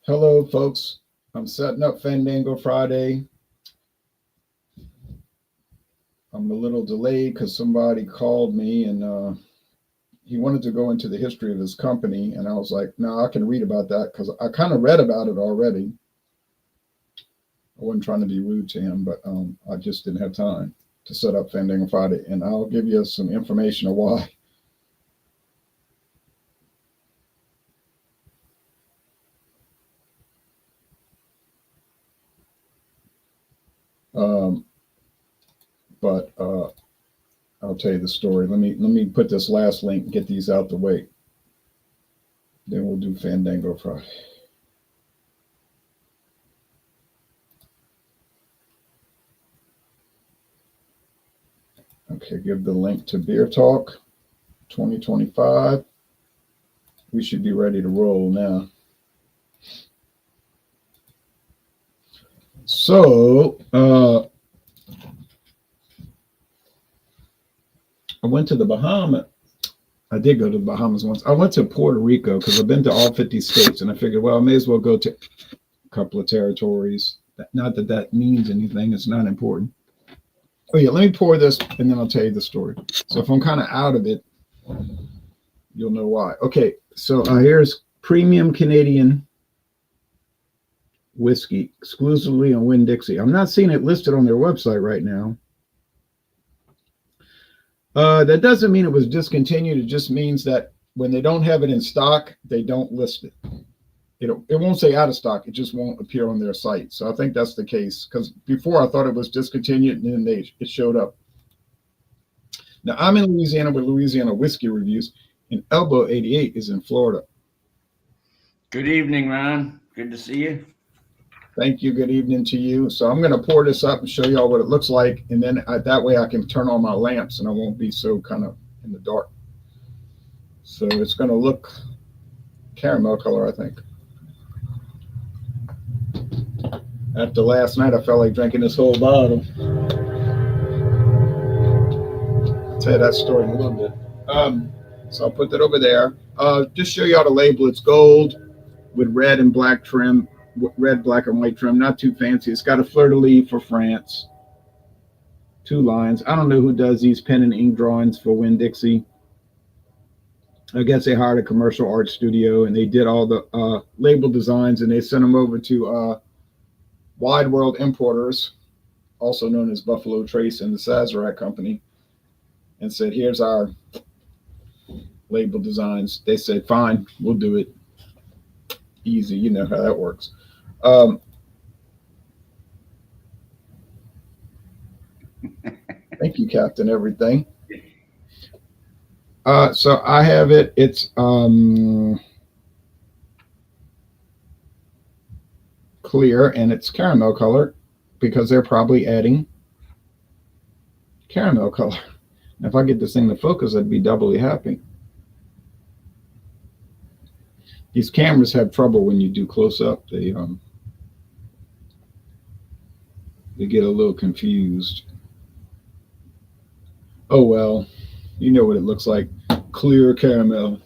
Hello, folks. I'm setting up Fandango Friday. I'm a little delayed because somebody called me and he wanted to go into the history of his company. And I was like, no, I can read about that because I kind of read about it already. I wasn't trying to be rude to him, but I just didn't have time to set up Fandango Friday. And I'll give you some information of why. Um, but I'll tell you the story. Let me put this last link and get these out the way. Then we'll do Fandango Friday. Okay, give the link to Beer Talk 2025. We should be ready to roll now. So, I went to the Bahamas. I did go to the Bahamas once. I went to Puerto Rico because I've been to all 50 states, and I figured, well, I may as well go to a couple of territories. Not that that means anything. It's not important. Oh, yeah, let me pour this, and then I'll tell you the story. So if I'm kind of out of it, you'll know why. Okay, so here's premium Canadian whiskey, exclusively on Winn-Dixie. I'm not seeing it listed on their website right now. That doesn't mean it was discontinued. It just means that when they don't have it in stock, they don't list it. It won't say out of stock. It just won't appear on their site. So I think that's the case because before I thought it was discontinued and then it showed up. Now I'm in Louisiana with Louisiana Whiskey Reviews, and Elbow 88 is in Florida. Good evening, Ron. Good to see you. Thank you. Good evening to you. So I'm going to pour this up and show y'all what it looks like, and then that way I can turn on my lamps and I won't be so kind of in the dark. So it's going to look caramel color, I think. After last night, I felt like drinking this whole bottle. I'll tell you that story in a little bit. So I'll put that over there. Just show y'all the label. It's gold with red and black trim, red, black, and white trim. Not too fancy. It's got a fleur-de-lis for France. 2 lines. I don't know who does these pen and ink drawings for Winn-Dixie. I guess they hired a commercial art studio and they did all the label designs and they sent them over to Wide World Importers, also known as Buffalo Trace and the Sazerac Company, and said, here's our label designs. They said, fine, we'll do it. Easy, you know how that works. Thank you, Captain Everything. So I have it. It's clear and it's caramel color because they're probably adding caramel color. If I get this thing to focus, I'd be doubly happy. These cameras have trouble when you do close up. They get a little confused. Oh well, you know what it looks like. Clear caramel.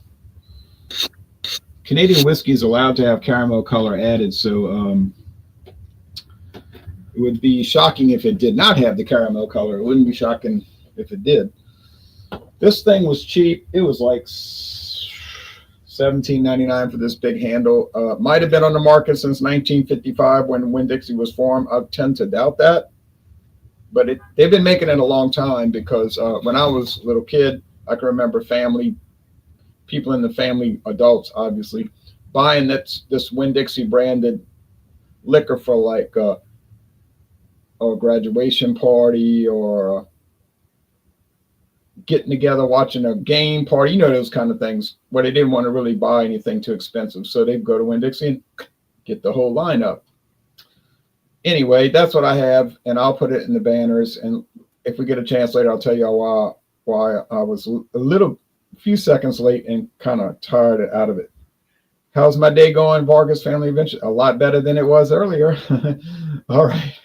Canadian whiskey is allowed to have caramel color added, so it would be shocking if it did not have the caramel color. It wouldn't be shocking if it did. This thing was cheap. It was like $17.99 for this big handle. Might have been on the market since 1955 when Winn-Dixie was formed. I tend to doubt that, but they've been making it a long time because when I was a little kid, I can remember people in the family, adults obviously, buying this Winn-Dixie branded liquor for like a graduation party or getting together, watching a game party, you know, those kind of things where they didn't want to really buy anything too expensive. So they'd go to Winn-Dixie and get the whole lineup. Anyway, that's what I have, and I'll put it in the banners. And if we get a chance later, I'll tell y'all why I was a few seconds late and kind of tired out of it. How's my day going, Vargas Family Adventure? A lot better than it was earlier. All right.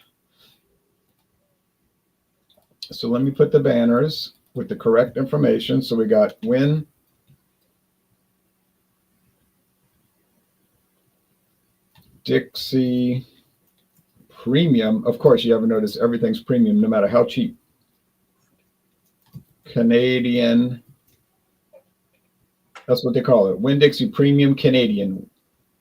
So let me put the banners with the correct information. So we got Winn-Dixie Premium. Of course, you ever notice everything's premium, no matter how cheap. Canadian. That's what they call it. Winn-Dixie Premium Canadian.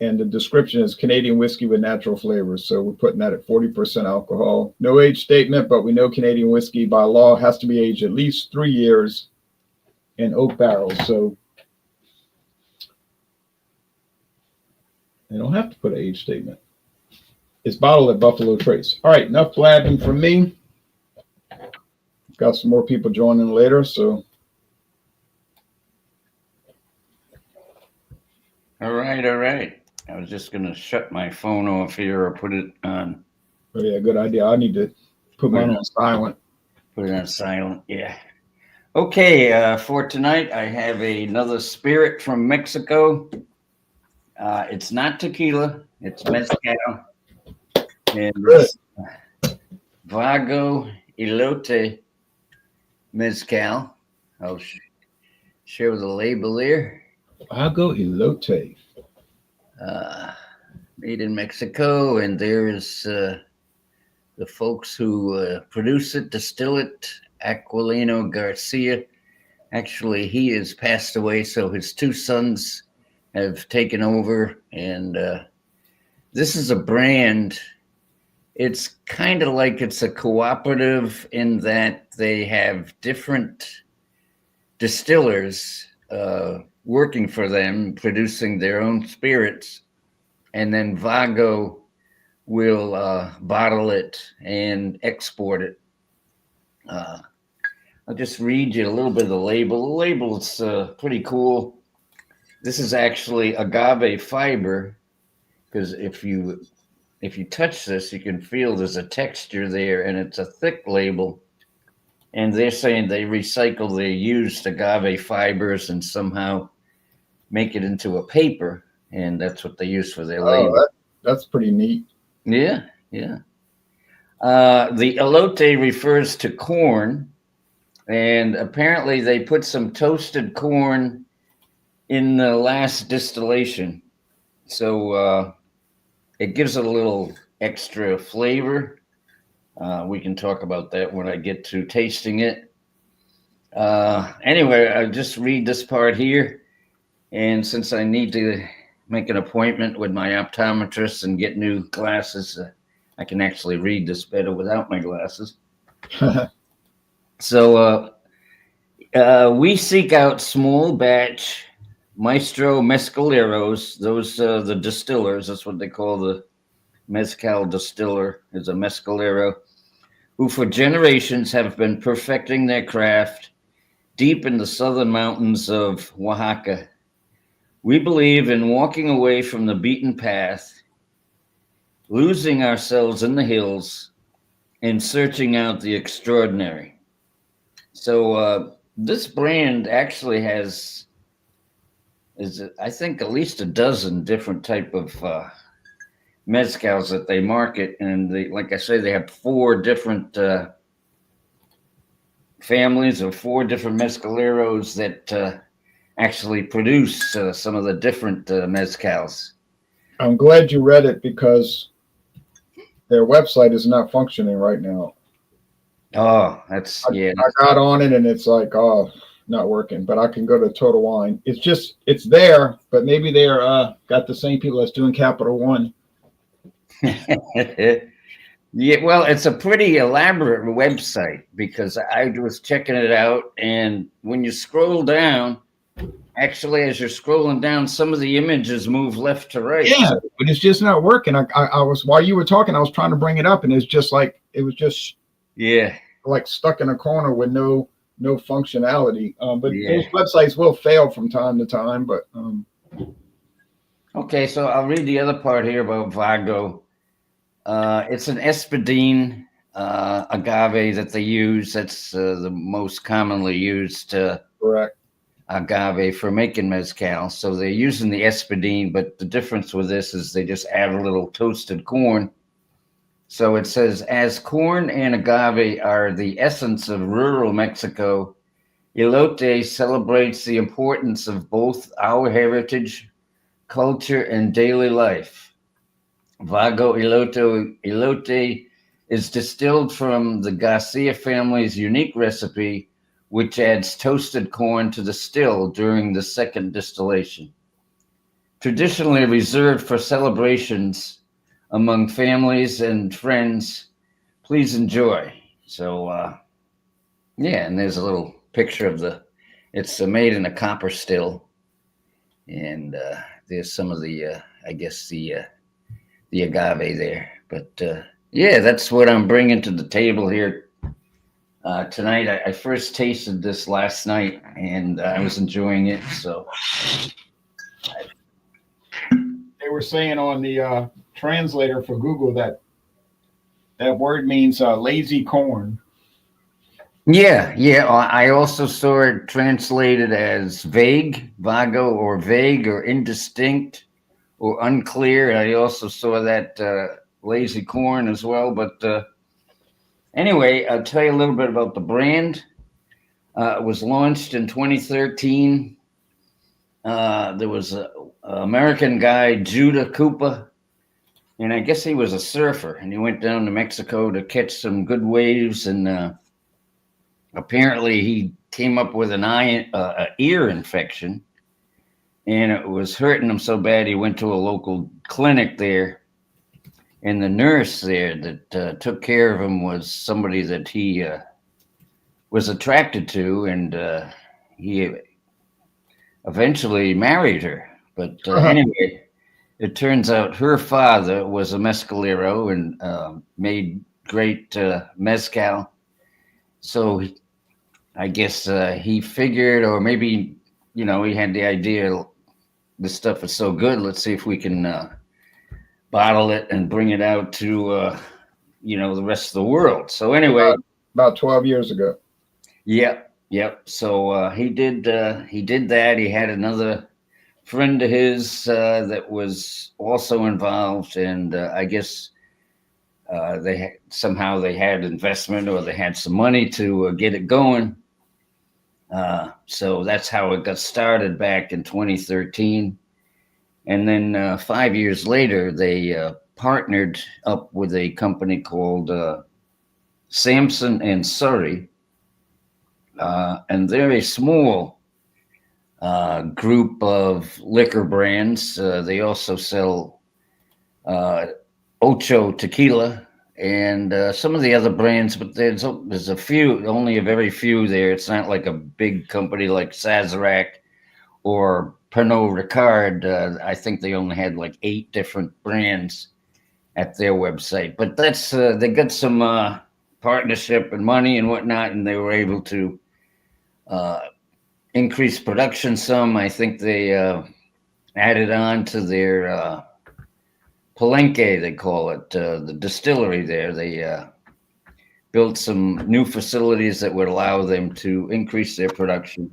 And the description is Canadian whiskey with natural flavors. So we're putting that at 40% alcohol. No age statement, but we know Canadian whiskey by law has to be aged at least 3 years in oak barrels. So they don't have to put an age statement. It's bottled at Buffalo Trace. All right, enough blabbing from me. Got some more people joining later, so. All right. I was just going to shut my phone off here or put it on. Oh, yeah, good idea. I need to put mine on silent. Put it on silent, yeah. Okay, for tonight, I have another spirit from Mexico. It's not tequila, it's mezcal. And it's Vago Elote mezcal. I'll show the label there. Vago Elote. Made in Mexico, and there's the folks who produce it, distill it, Aquilino Garcia. Actually, he has passed away, so his two sons have taken over, and this is a brand. It's kind of like it's a cooperative in that they have different distillers working for them, producing their own spirits, and then Vago will bottle it and export it. I'll just read you a little bit of the label. The label's pretty cool. This is actually agave fiber, because if you touch this, you can feel there's a texture there, and it's a thick label. And they're saying they recycle their used agave fibers and somehow make it into a paper, and that's what they use for their label. That's pretty neat. Yeah. The elote refers to corn, and apparently they put some toasted corn in the last distillation. So it gives it a little extra flavor. We can talk about that when I get to tasting it. Anyway, I'll just read this part here. And since I need to make an appointment with my optometrist and get new glasses, I can actually read this better without my glasses. So we seek out small batch maestro mezcaleros. Those the distillers. That's what they call the mezcal distiller, is a mezcalero, who for generations have been perfecting their craft deep in the southern mountains of Oaxaca. We believe in walking away from the beaten path, losing ourselves in the hills, and searching out the extraordinary. So this brand actually has, I think, at least a dozen different type of mezcals that they market, and like I say, they have 4 different families of 4 different mezcaleros that actually produce some of the different mezcals. I'm glad you read it, because their website is not functioning right now. Oh, that's I got on it and it's like, not working. But I can go to Total Wine. It's there, but maybe they're got the same people that's doing Capital One. Yeah, well, it's a pretty elaborate website, because I was checking it out, and when you scroll down, actually, as you're scrolling down, some of the images move left to right. Yeah, but it's just not working. I was, while you were talking, I was trying to bring it up, and it's just like, it was just like stuck in a corner with no functionality. But those websites will fail from time to time. But okay, so I'll read the other part here about Vago. It's an espadine agave that they use. That's the most commonly used correct agave for making mezcal. So they're using the espadine, but the difference with this is they just add a little toasted corn. So it says, as corn and agave are the essence of rural Mexico, Elote celebrates the importance of both our heritage, culture, and daily life. Vago Elote is distilled from the Garcia family's unique recipe, which adds toasted corn to the still during the second distillation. Traditionally reserved for celebrations among families and friends, please enjoy. So, yeah, and there's a little picture of it's made in a copper still. And there's some of the, I guess, the agave there. But yeah, that's what I'm bringing to the table here tonight. I first tasted this last night, and I was enjoying it. So They were saying on the translator for Google that word means lazy corn. yeah. I also saw it translated as vago, or vague, or indistinct, or unclear. I also saw that lazy corn as well. But anyway, I'll tell you a little bit about the brand. It was launched in 2013. There was an American guy, Judah Cooper, and I guess he was a surfer, and he went down to Mexico to catch some good waves, and apparently he came up with an ear infection, and it was hurting him so bad he went to a local clinic there, and the nurse there that took care of him was somebody that he was attracted to, and he eventually married her. But anyway, it turns out her father was a mezcalero and made great mezcal. So I guess he figured, or maybe, he had the idea, this stuff is so good, let's see if we can bottle it and bring it out to, the rest of the world. So anyway. About 12 years ago. Yep. So he did that. He had another friend of his that was also involved, and I guess somehow they had investment, or they had some money to get it going. So that's how it got started back in 2013, and then 5 years later they partnered up with a company called Samson and Surrey. And they're a small group of liquor brands. They also sell Ocho tequila and some of the other brands, but there's a few, only a very few there. It's not like a big company like Sazerac or Pernod Ricard. I think they only had like 8 different brands at their website. But that's they got some partnership and money and whatnot, and they were able to increase production some. I think they added on to their Palenque, they call it, the distillery there. They built some new facilities that would allow them to increase their production.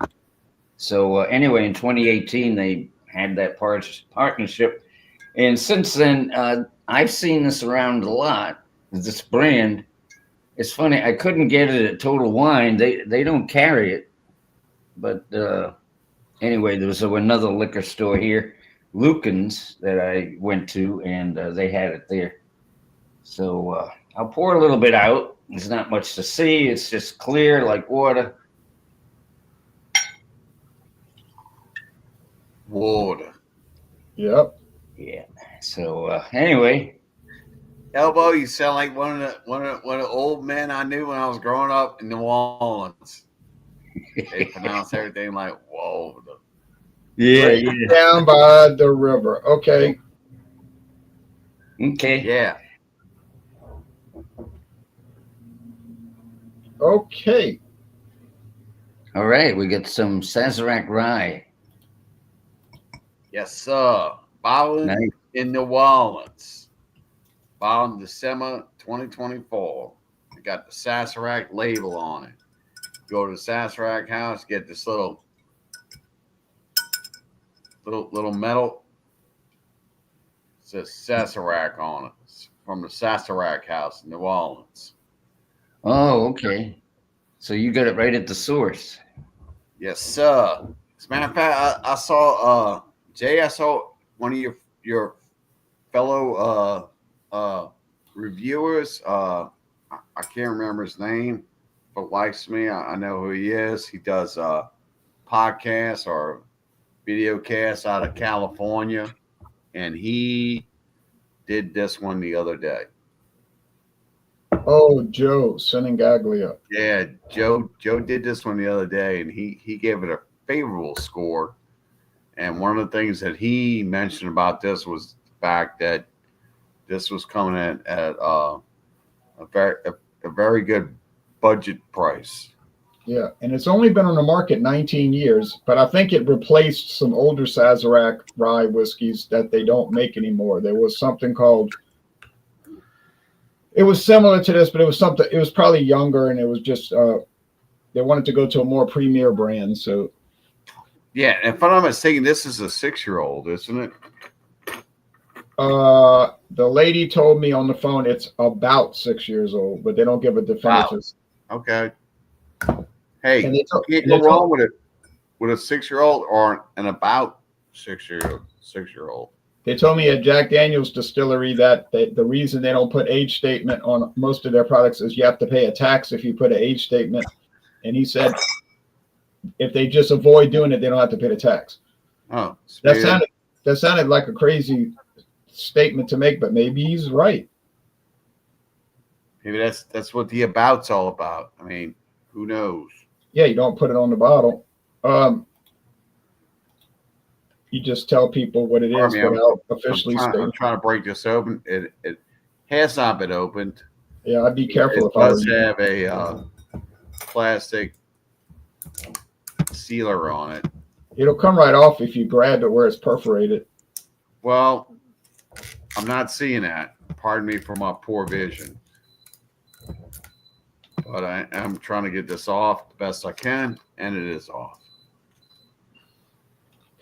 So anyway, in 2018, they had that partnership. And since then, I've seen this around a lot, this brand. It's funny, I couldn't get it at Total Wine. They don't carry it. But anyway, there was another liquor store here, Lucan's, that I went to, and they had it there. So I'll pour a little bit out. There's not much to see. It's just clear like water. Water. Yep. Yeah. So anyway. Elbow, you sound like one of the old men I knew when I was growing up in New Orleans. They pronounce everything like water. Yeah. Down by the river. Okay. Yeah. Okay. All right. We got some Sazerac Rye. Yes, sir. Bottled in New Orleans. Bottled in December 2024. We got the Sazerac label on it. Go to the Sazerac house, get this little metal. It says Sazerac on it. It's from the Sazerac house in New Orleans. Oh, okay. So you got it right at the source. Yes, sir. As a matter of fact, I saw Jay. I saw one of your fellow reviewers. I can't remember his name, but likes me. I know who he is. He does podcasts or video casts out of California, and he did this one the other day. Oh, Joe Senengaglia. Yeah, Joe did this one the other day, and he gave it a favorable score. And one of the things that he mentioned about this was the fact that this was coming at a very good budget price. Yeah, and it's only been on the market 19 years, but I think it replaced some older Sazerac Rye whiskeys that they don't make anymore. There was something called, it was similar to this, but it was probably younger, and it was just, they wanted to go to a more premier brand. So, yeah, and if I'm not mistaken, this is a 6-year-old, isn't it? the lady told me on the phone it's about 6 years old, but they don't give a definitive. Wow. Okay. Hey, And they can't go wrong with a 6-year-old or an about 6-year-old. They told me at Jack Daniel's distillery that the reason they don't put age statement on most of their products is you have to pay a tax if you put an age statement. And he said if they just avoid doing it, they don't have to pay the tax. Oh, that sounded like a crazy statement to make, but maybe he's right. Maybe that's what the about's all about. I mean, who knows? Yeah, you don't put it on the bottle. You just tell people what it is without officially stating. I'm trying to break this open. It has not been opened. Yeah, I'd be careful. It does have a plastic sealer on it. It'll come right off if you grab it where it's perforated. Well, I'm not seeing that. Pardon me for my poor vision. But I am trying to get this off the best I can, and it is off.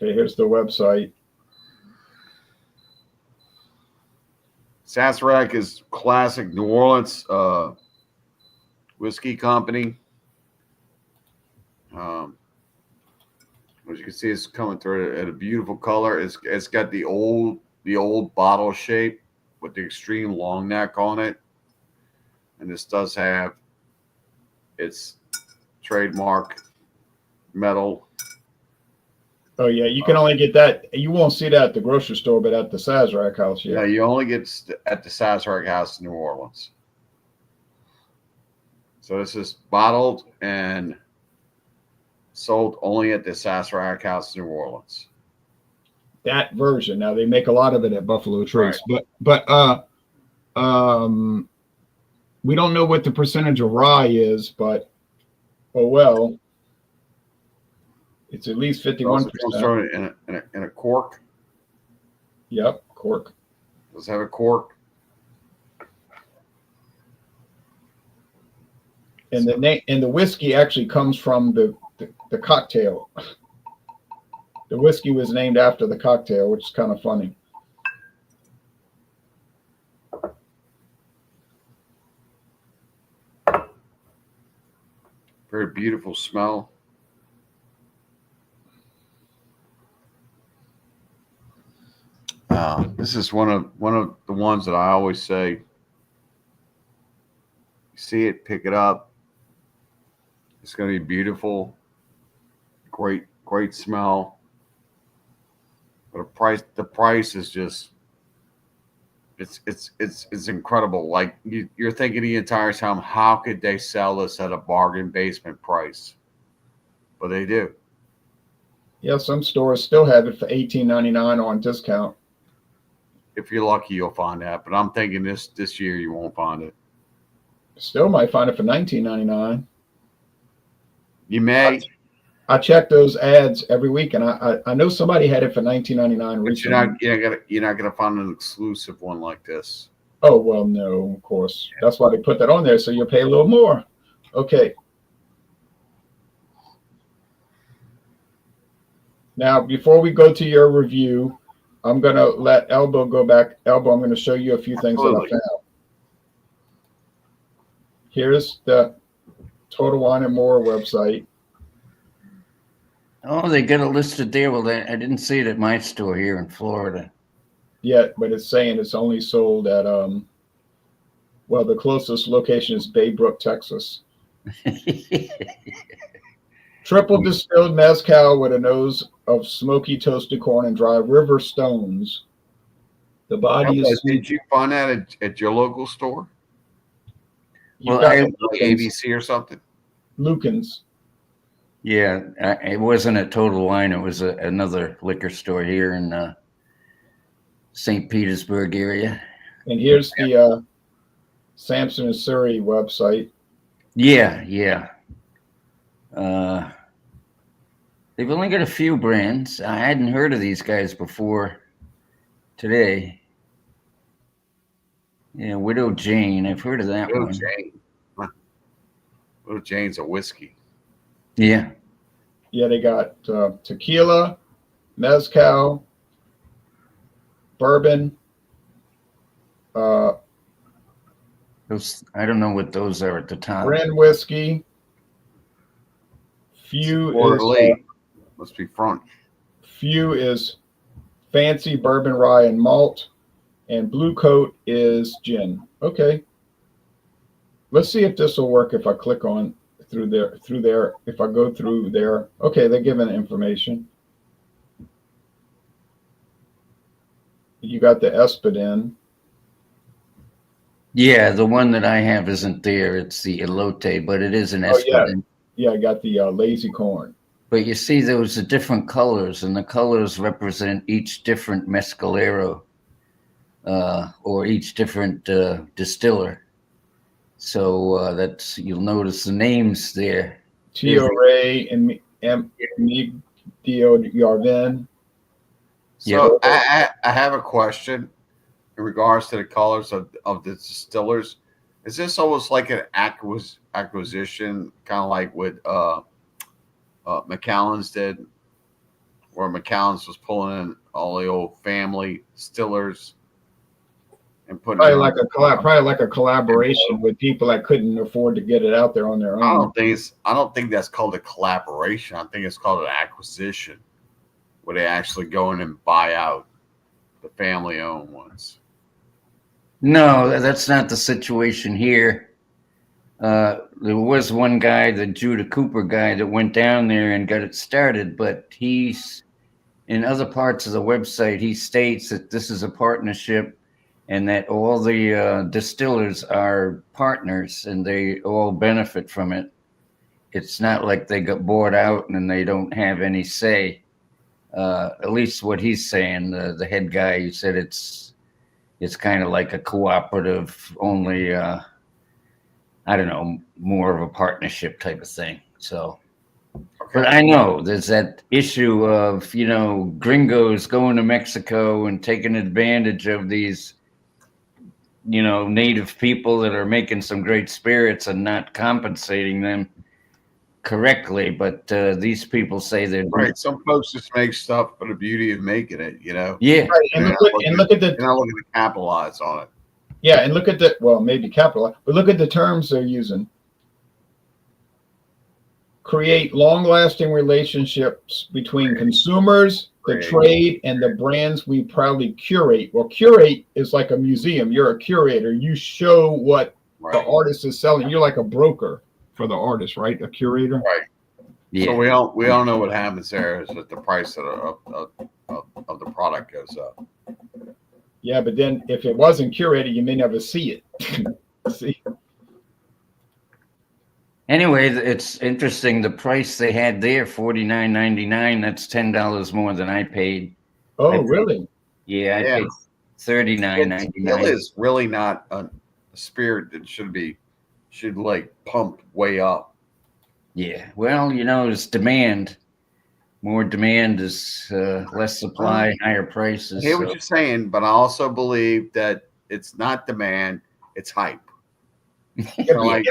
Okay, here's the website. Sazerac is classic New Orleans whiskey company. As you can see, it's coming through at a beautiful color. It's got the old bottle shape with the extreme long neck on it, and this does have its trademark metal. Oh yeah, you can only get that. You won't see that at the grocery store, but at the Sazerac house, yeah. Yeah, you only get at the Sazerac House in New Orleans. So this is bottled and sold only at the Sazerac House in New Orleans. That version. Now they make a lot of it at Buffalo Trace, right. but we don't know what the percentage of rye is, but oh well. It's at least 51%. In a cork. Yep, cork. Does it have a cork? And the name and the whiskey actually comes from the cocktail. The whiskey was named after the cocktail, which is kind of funny. Very beautiful smell. This is one of the ones that I always say, you see it, pick it up. It's going to be beautiful. Great smell. But the price is just, it's incredible. Like you're thinking the entire time, how could they sell this at a bargain basement price? But they do. Yeah, some stores still have it for $18.99 on discount. If you're lucky, you'll find that. But I'm thinking this year you won't find it. Still might find it for $19.99. You may. I check those ads every week, and I know somebody had it for $19.99 recently. You're not gonna find an exclusive one like this. Oh well, no, of course. That's why they put that on there, so you'll pay a little more. Okay. Now, before we go to your review, I'm gonna let Elbow go back. Elbow, I'm gonna show you a few things that I found. Here's the Total Wine and More website. Oh, they got it listed there. Well, I didn't see it at my store here in Florida. yet, but it's saying it's only sold at well, the closest location is Baybrook, Texas. Triple distilled mezcal with a nose of smoky toasted corn and dry river stones. The body is sweet. Did you find that at your local store? You've Well, got Like ABC or something? Lucan's. yeah, it wasn't a Total Wine. It was another liquor store here in St. Petersburg area. And here's the Samson and Surrey website. Yeah. They've only got a few brands. I hadn't heard of these guys before today. Yeah, Widow Jane. I've heard of that Widow one. Jane. Huh. Widow Jane's a whiskey. Yeah. Yeah, they got tequila, mezcal, bourbon. Those, I don't know what those are at the top. Glen whiskey. Few Must be French. Few is fancy bourbon rye and malt, and Blue Coat is gin. Okay. Let's see if this will work if I click on through there. If I go through there. Okay, they're giving information. You got the Espadin. Yeah, the one that I have isn't there. It's the Elote, but it is an Oh, yeah. Espadin. Yeah, I got the lazy corn. But you see, those are different colors, and the colors represent each different mezcalero or each different distiller. So that's, you'll notice the names there. Tio Ray and Migdio Yarvin. So I have a question in regards to the colors of the distillers. Is this almost like an acquisition, kind of like what Macallan's did, where Macallan's was pulling in all the old family distillers and putting probably like a collaboration with people that couldn't afford to get it out there on their own. I don't think that's called a collaboration. I think it's called an acquisition, where they actually go in and buy out the family-owned ones. No, that's not the situation here. There was one guy, the Judah Cooper guy, that went down there and got it started, but he's in other parts of the website, he states that this is a partnership and that all the distillers are partners and they all benefit from it. It's not like they got bought out and they don't have any say. At least what he's saying, the head guy, he said it's kind of like a cooperative, only, I don't know, more of a partnership type of thing. So, but I know there's that issue of, gringos going to Mexico and taking advantage of these, native people that are making some great spirits and not compensating them correctly. But these people say they're right. Some folks just make stuff for the beauty of making it, Yeah. Right. And look at the. They're not looking to capitalize on it. Yeah, and look at the, well, maybe capitalize, but look at the terms they're using. Create long-lasting relationships between consumers, the trade, and the brands we proudly curate. Well, curate is like a museum. You're a curator. You show what the artist is selling. You're like a broker for the artist, right? A curator. Right. Yeah. So we all know what happens there is that the price of the product goes up. Yeah, but then if it wasn't curated, you may never see it. See. Anyway, it's interesting. The price they had there, $49.99. That's $10 more than I paid. Oh, really? Yeah, I paid $39.99. Tequila is really not a spirit that should like pump way up. Yeah, well, it's demand. More demand is less supply, higher prices. I hear what you're saying, but I also believe that it's not demand, it's hype. Like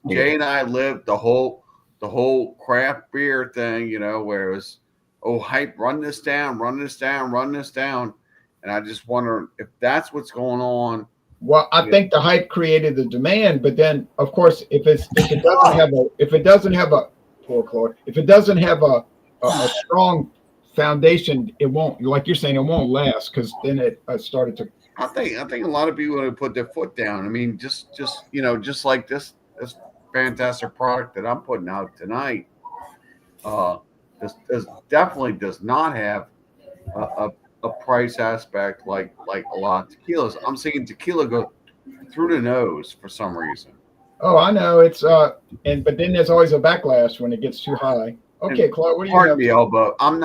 Jay and I lived the whole craft beer thing, where it was, hype, run this down. And I just wonder if that's what's going on. Well, I think the hype created the demand, but then of course if it doesn't have a strong foundation, it won't, like you're saying, it won't last because then it started to. I think a lot of people would put their foot down. I mean, just like this fantastic product that I'm putting out tonight. This definitely does not have a price aspect like a lot of tequilas. I'm seeing tequila go through the nose for some reason. Oh, I know it's but then there's always a backlash when it gets too high. Okay, Claude, what do you have? Pardon me, Elbow. I'm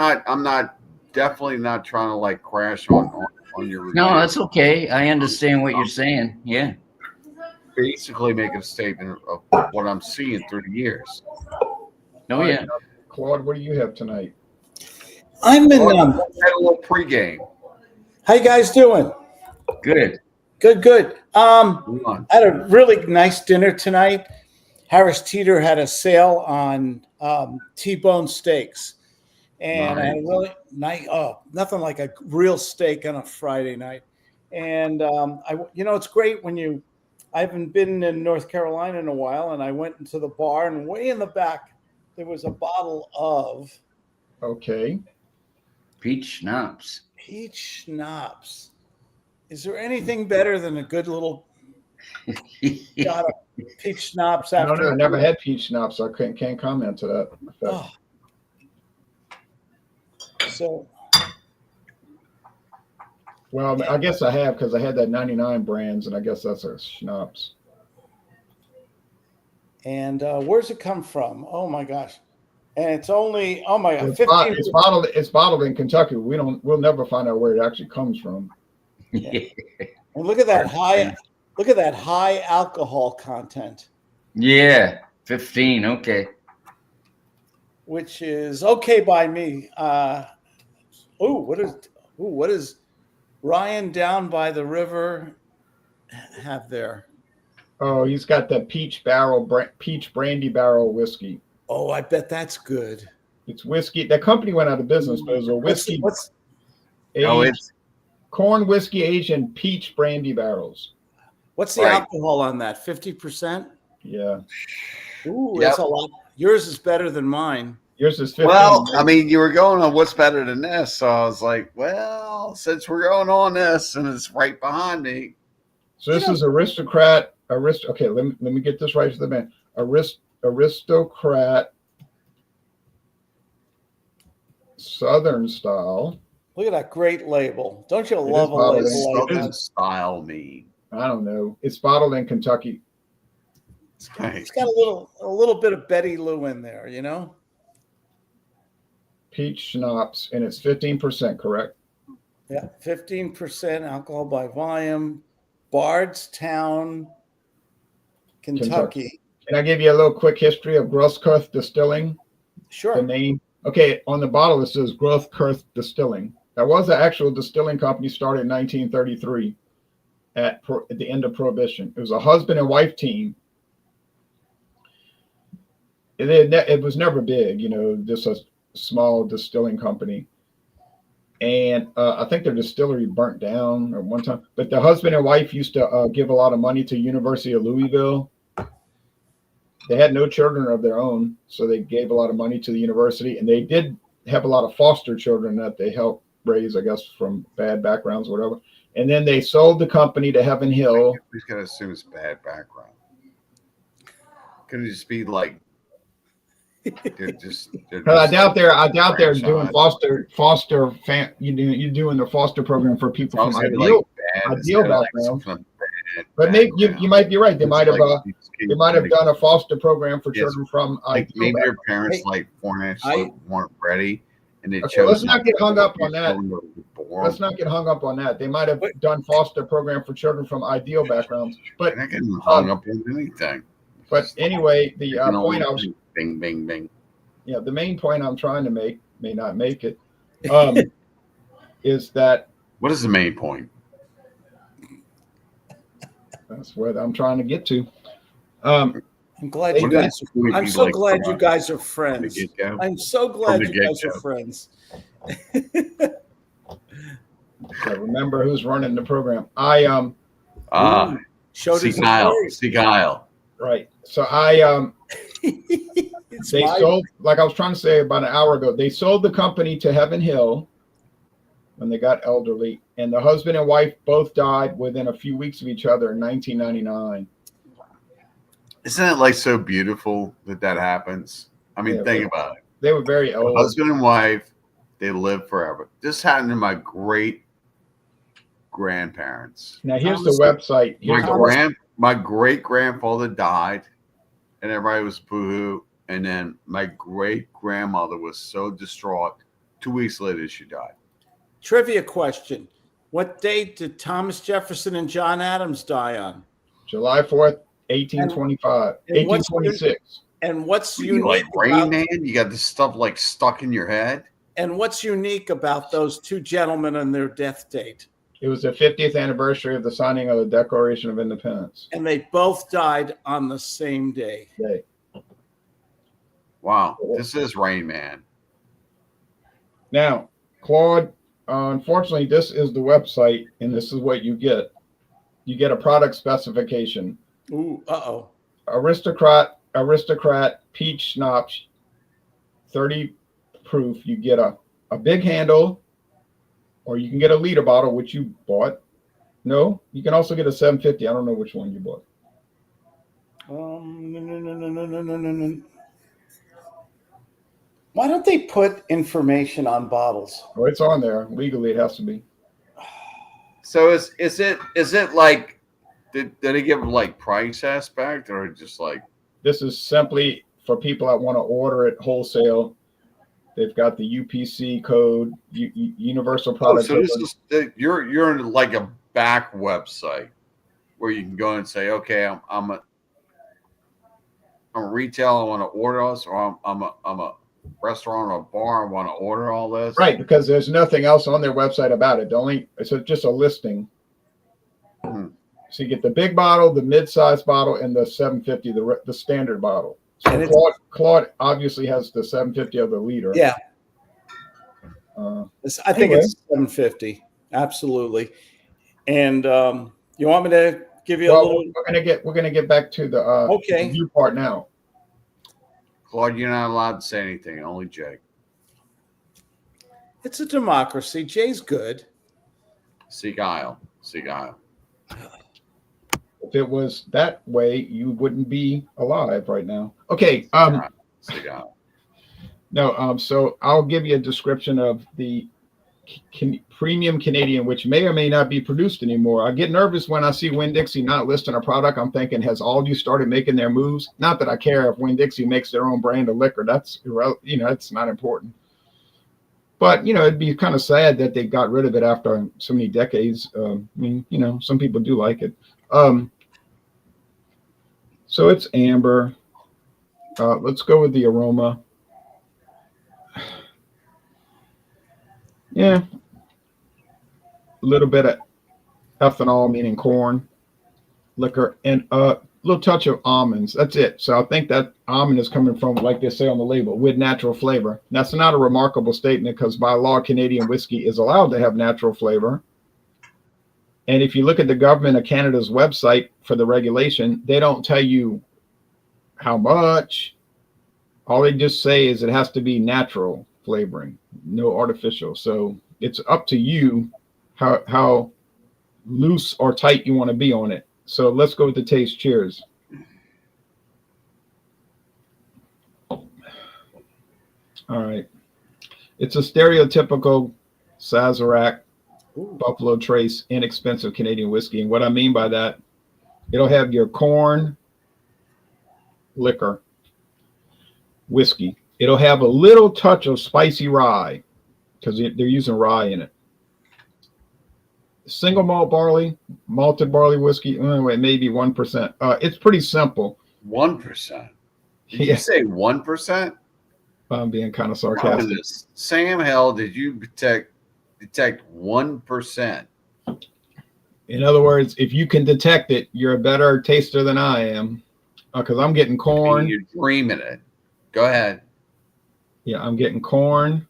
definitely not trying to like crash on your review. No, that's okay. I understand what you're saying. Yeah. Basically making a statement of what I'm seeing through the years. Oh, yeah. Claude, what do you have tonight? I'm in. Had a little pregame. How you guys doing? Good. Good. I had a really nice dinner tonight. Harris Teeter had a sale on T-bone steaks, and I had a really nice. Oh, nothing like a real steak on a Friday night. And it's great when I haven't been in North Carolina in a while, and I went into the bar, and way in the back there was a bottle of peach schnapps. Peach schnapps. Is there anything better than a good little shot of peach schnapps? I don't know. I never had peach schnapps, so I can't comment to that. Oh. So, well, I guess I have because I had that 99 brands, and I guess that's a schnapps. And where's it come from? Oh my gosh! And it's only it's bottled in Kentucky. We'll never find out where it actually comes from. Yeah. And look at that high alcohol content. Yeah, 15. Okay. Which is okay by me. What is Ryan down by the river have there? Oh, he's got the peach brandy barrel whiskey. Oh, I bet that's good. It's whiskey. The company went out of business, but it was a whiskey. It's corn whiskey aged in peach brandy barrels. What's the alcohol on that? 50%? Yeah. Ooh, that's a lot. Yours is better than mine. Yours is 15. Well, I mean, you were going on what's better than this, so I was like, well, since we're going on this and it's right behind me. So this is Aristocrat. Okay, let me get this right to the man. Aristocrat Southern style. Look at that great label. Don't you love a label like that? Style mean? I don't know. It's bottled in Kentucky. It's got a little bit of Betty Lou in there, you know? Peach schnapps, and it's 15%, correct? Yeah, 15% alcohol by volume. Bardstown, Kentucky. Can I give you a little quick history of Grosskirth Distilling? Sure. The name. Okay, on the bottle it says Grosskirth Distilling. That was an actual distilling company started in 1933 at the end of Prohibition. It was a husband and wife team. It was never big, just a small distilling company. And I think their distillery burnt down at one time. But the husband and wife used to give a lot of money to University of Louisville. They had no children of their own, so they gave a lot of money to the university. And they did have a lot of foster children that they helped raise, I guess, from bad backgrounds or whatever. And then they sold the company to Heaven Hill. Who's got to assume it's bad background? Could it just be like I doubt they're doing foster fan. You're doing the foster program for people from ideal backgrounds. But maybe you might be right. They might have done a foster program for children from like maybe your parents financially weren't ready, and they chose. Let's not get hung up on that. Let's not get hung up on that. They might have done foster program for children from ideal backgrounds, but they're not getting hung up on anything. But anyway, the point I was bing, bing, bing. Yeah, the main point I'm trying to make, may not make it, is that. What is the main point? That's what I'm trying to get to. I'm glad you guys. I'm so glad you guys are friends. I'm so glad you guys are friends. So remember who's running the program. Showed See Kyle. Right. So I They sold, like I was trying to say about an hour ago, they sold the company to Heaven Hill when they got elderly, and the husband and wife both died within a few weeks of each other in 1999. Isn't it like so beautiful that happens? I mean, Yeah, think about it. They were very old. Husband and wife, they live forever. This happened to my great grandparents. Now here's the website. My great grandfather died, and everybody was boo-hoo. And then my great grandmother was so distraught. 2 weeks later, she died. Trivia question: what date did Thomas Jefferson and John Adams die on? July 4th, 1825, 1826. And what's unique? Like Rain Man, you got this stuff like stuck in your head. And what's unique about those two gentlemen and their death date? It was the 50th anniversary of the signing of the Declaration of Independence. And they both died on the same day. Wow, this is Rain Man. Now, Claude, unfortunately, this is the website, and this is what you get. You get a product specification. Ooh, uh-oh. Aristocrat peach schnapps, 30 proof. You get a big handle, or you can get a liter bottle, which you bought. No, you can also get a 750. I don't know which one you bought. No. Why don't they put information on bottles? Oh, it's on there. Legally, it has to be. So is it like did they give like price aspect or just like this is simply for people that want to order it wholesale? They've got the UPC code, Universal Product. So this is you're in like a back website where you can go and say, okay, I'm a retail, I want to order this, or I'm a restaurant or a bar, I want to order all this. Right, because there's nothing else on their website about it. It's just a listing. So you get the big bottle, the mid-size bottle, and the 750, the standard bottle. So Claude obviously has the 750 of the liter. Yeah. I think it's 750. Absolutely. And you want me to give you a little? We're gonna get back to the review part now. Claude, you're not allowed to say anything. Only Jay. It's a democracy. Jay's good. Seek aisle. If it was that way, you wouldn't be alive right now. Okay. Seek aisle. No. So I'll give you a description of the premium Canadian, which may or may not be produced anymore. I get nervous when I see Winn-Dixie not listing a product. I'm thinking, has Aldi started making their moves? Not that I care if Winn-Dixie makes their own brand of liquor. That's it's not important. But it'd be kind of sad that they got rid of it after so many decades. I mean, some people do like it. So it's amber. Let's go with the aroma. Yeah, a little bit of ethanol, meaning corn, liquor, and a little touch of almonds. That's it. So I think that almond is coming from, like they say on the label, with natural flavor. That's not a remarkable statement because by law, Canadian whiskey is allowed to have natural flavor. And if you look at the government of Canada's website for the regulation, they don't tell you how much. All they just say is it has to be natural flavoring, no artificial. So it's up to you how loose or tight you want to be on it. So let's go with the taste. Cheers. All right. It's a stereotypical Sazerac Buffalo Trace inexpensive Canadian whiskey. And what I mean by that, it'll have your corn, liquor, whiskey. It'll have a little touch of spicy rye because they're using rye in it. Single malt barley, malted barley whiskey, maybe 1%. It's pretty simple. 1%? Did you say 1%? I'm being kind of sarcastic. Sam Hell, did you detect 1%? In other words, if you can detect it, you're a better taster than I am. Because I'm getting corn. You're dreaming it. Go ahead. Yeah, I'm getting corn.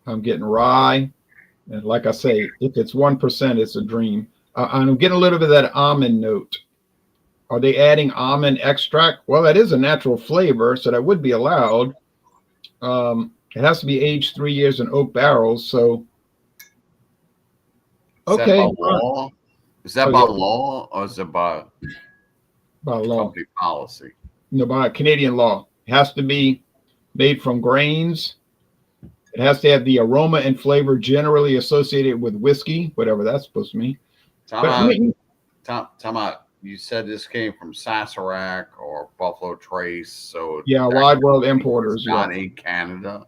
I'm getting rye. And like I say, if it's 1%, it's a dream. I'm getting a little bit of that almond note. Are they adding almond extract? Well, that is a natural flavor, so that would be allowed. It has to be aged 3 years in oak barrels. So, okay. Is that by law? Is that by law or is it by law? Company policy? No, by Canadian law. It has to be made from grains. It has to have the aroma and flavor generally associated with whiskey, whatever that's supposed to mean. Time out. You said this came from Sazerac or Buffalo Trace, so yeah, Wide World Importers. Not in Canada.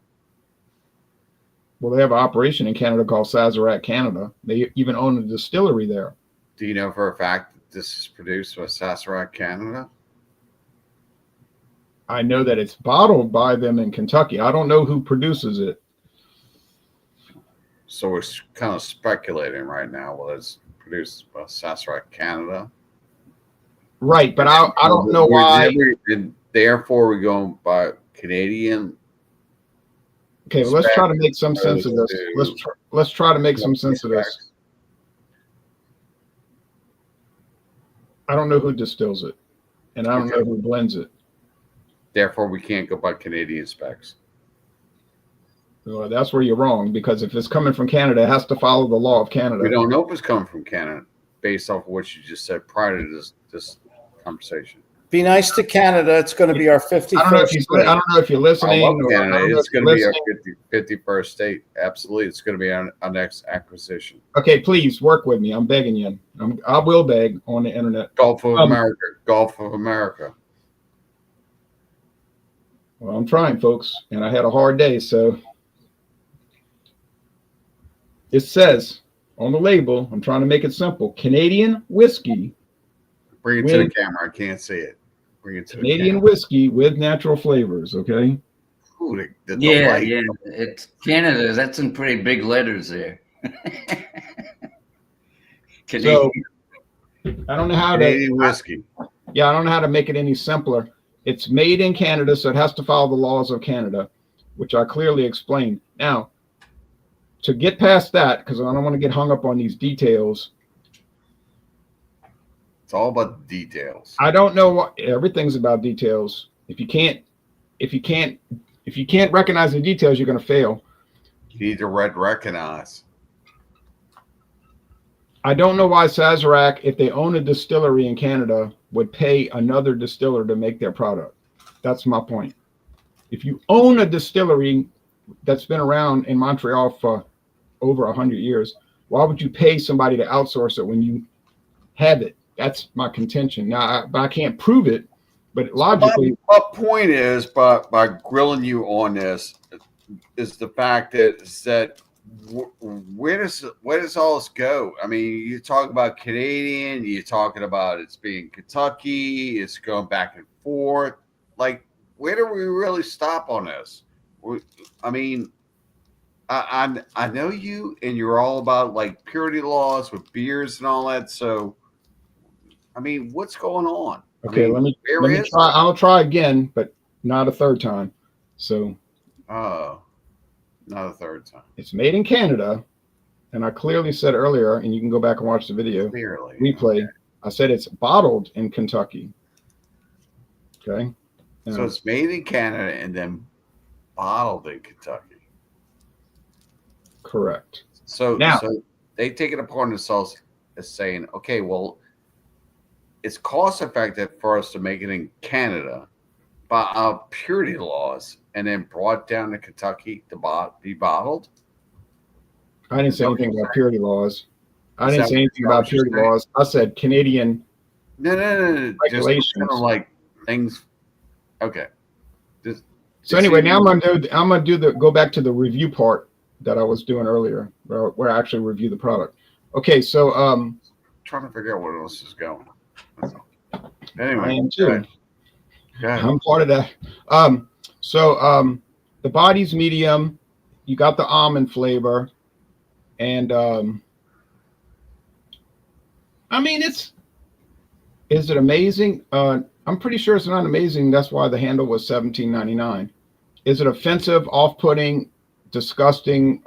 Well, they have an operation in Canada called Sazerac Canada. They even own a distillery there. Do you know for a fact that this is produced by Sazerac Canada? I know that it's bottled by them in Kentucky. I don't know who produces it. So we're kind of speculating right now. Well, it's produced by Sazerac Canada. Right, but I don't know why. And therefore, we're going by Canadian. Okay, well, let's try to make some sense of this. Let's try to make some sense of this. I don't know who distills it, and I don't know who blends it. Therefore, we can't go by Canadian specs. Well, that's where you're wrong, because if it's coming from Canada, it has to follow the law of Canada. We don't know if it's coming from Canada based off of what you just said prior to this conversation. Be nice to Canada. It's going to be our 51st. I don't know if you're listening. It's going to be our 51st state. Absolutely. It's going to be our next acquisition. Okay, please work with me. I'm begging you. I will beg on the internet. Gulf of America. Gulf of America. Well, I'm trying, folks, and I had a hard day, so it says on the label, I'm trying to make it simple, Canadian whiskey. Bring it to the camera. I can't see it. Bring it to Canadian whiskey with natural flavors, okay? Ooh, yeah. It's Canada. That's in pretty big letters there. So, I don't know how Canadian whiskey. Yeah, I don't know how to make it any simpler. It's made in Canada, so it has to follow the laws of Canada, which I clearly explained. Now, to get past that, because I don't want to get hung up on these details. It's all about the details. I don't know what everything's about details. If you can't recognize the details, you're going to fail. You need to recognize. I don't know why Sazerac, if they own a distillery in Canada, would pay another distiller to make their product. That's my point. If you own a distillery that's been around in Montreal for over 100 years, why would you pay somebody to outsource it when you have it? That's my contention. Now, I can't prove it, but logically. My point is, by grilling you on this, is the fact that where does all this go? I mean, you talk about Canadian, you're talking about it's being Kentucky, it's going back and forth. Like, where do we really stop on this? I mean, I know you, and you're all about like purity laws with beers and all that. So, I mean, what's going on? Okay, let me try. I'll try again, but not a third time. So, not a third time. It's made in Canada, and I clearly said earlier, and you can go back and watch the video replay. Okay. I said it's bottled in Kentucky. Okay, so it's made in Canada and then bottled in Kentucky. Correct. So they take it upon themselves as saying, okay, well, it's cost effective for us to make it in Canada by our purity laws and then brought down to Kentucky to be bottled. I didn't say anything about purity laws. I didn't say anything about purity laws. I said Canadian. No. Regulations. Just kind of like things. Okay. So anyway, now I'm gonna go back to the review part that I was doing earlier, where I actually review the product. Okay, so trying to figure out what else is going. Anyway, I am too. I'm part of that. The body's medium. You got the almond flavor, and I mean, is it amazing? I'm pretty sure it's not amazing. That's why the handle was $17.99. Is it offensive, off-putting, disgusting,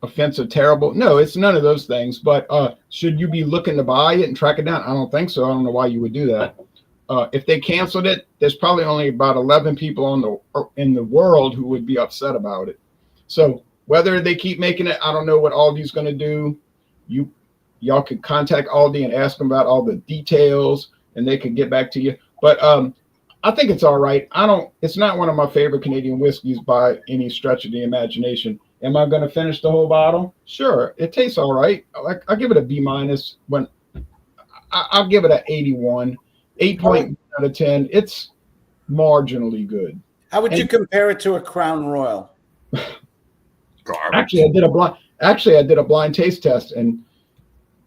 offensive, terrible. No, it's none of those things. But should you be looking to buy it and track it down? I don't think so. I don't know why you would do that. If they canceled it, there's probably only about 11 people in the world who would be upset about it. So whether they keep making it, I don't know what Aldi's going to do. Y'all could contact Aldi and ask them about all the details, and they could get back to you. But I think it's all right. It's not one of my favorite Canadian whiskeys by any stretch of the imagination. Am I going to finish the whole bottle? Sure. It tastes all right. I'll give it a B minus. I'll give it an 81, 8.1 out of 10. It's marginally good. How would you compare it to a Crown Royal? Garbage. Actually, I did a blind taste test, and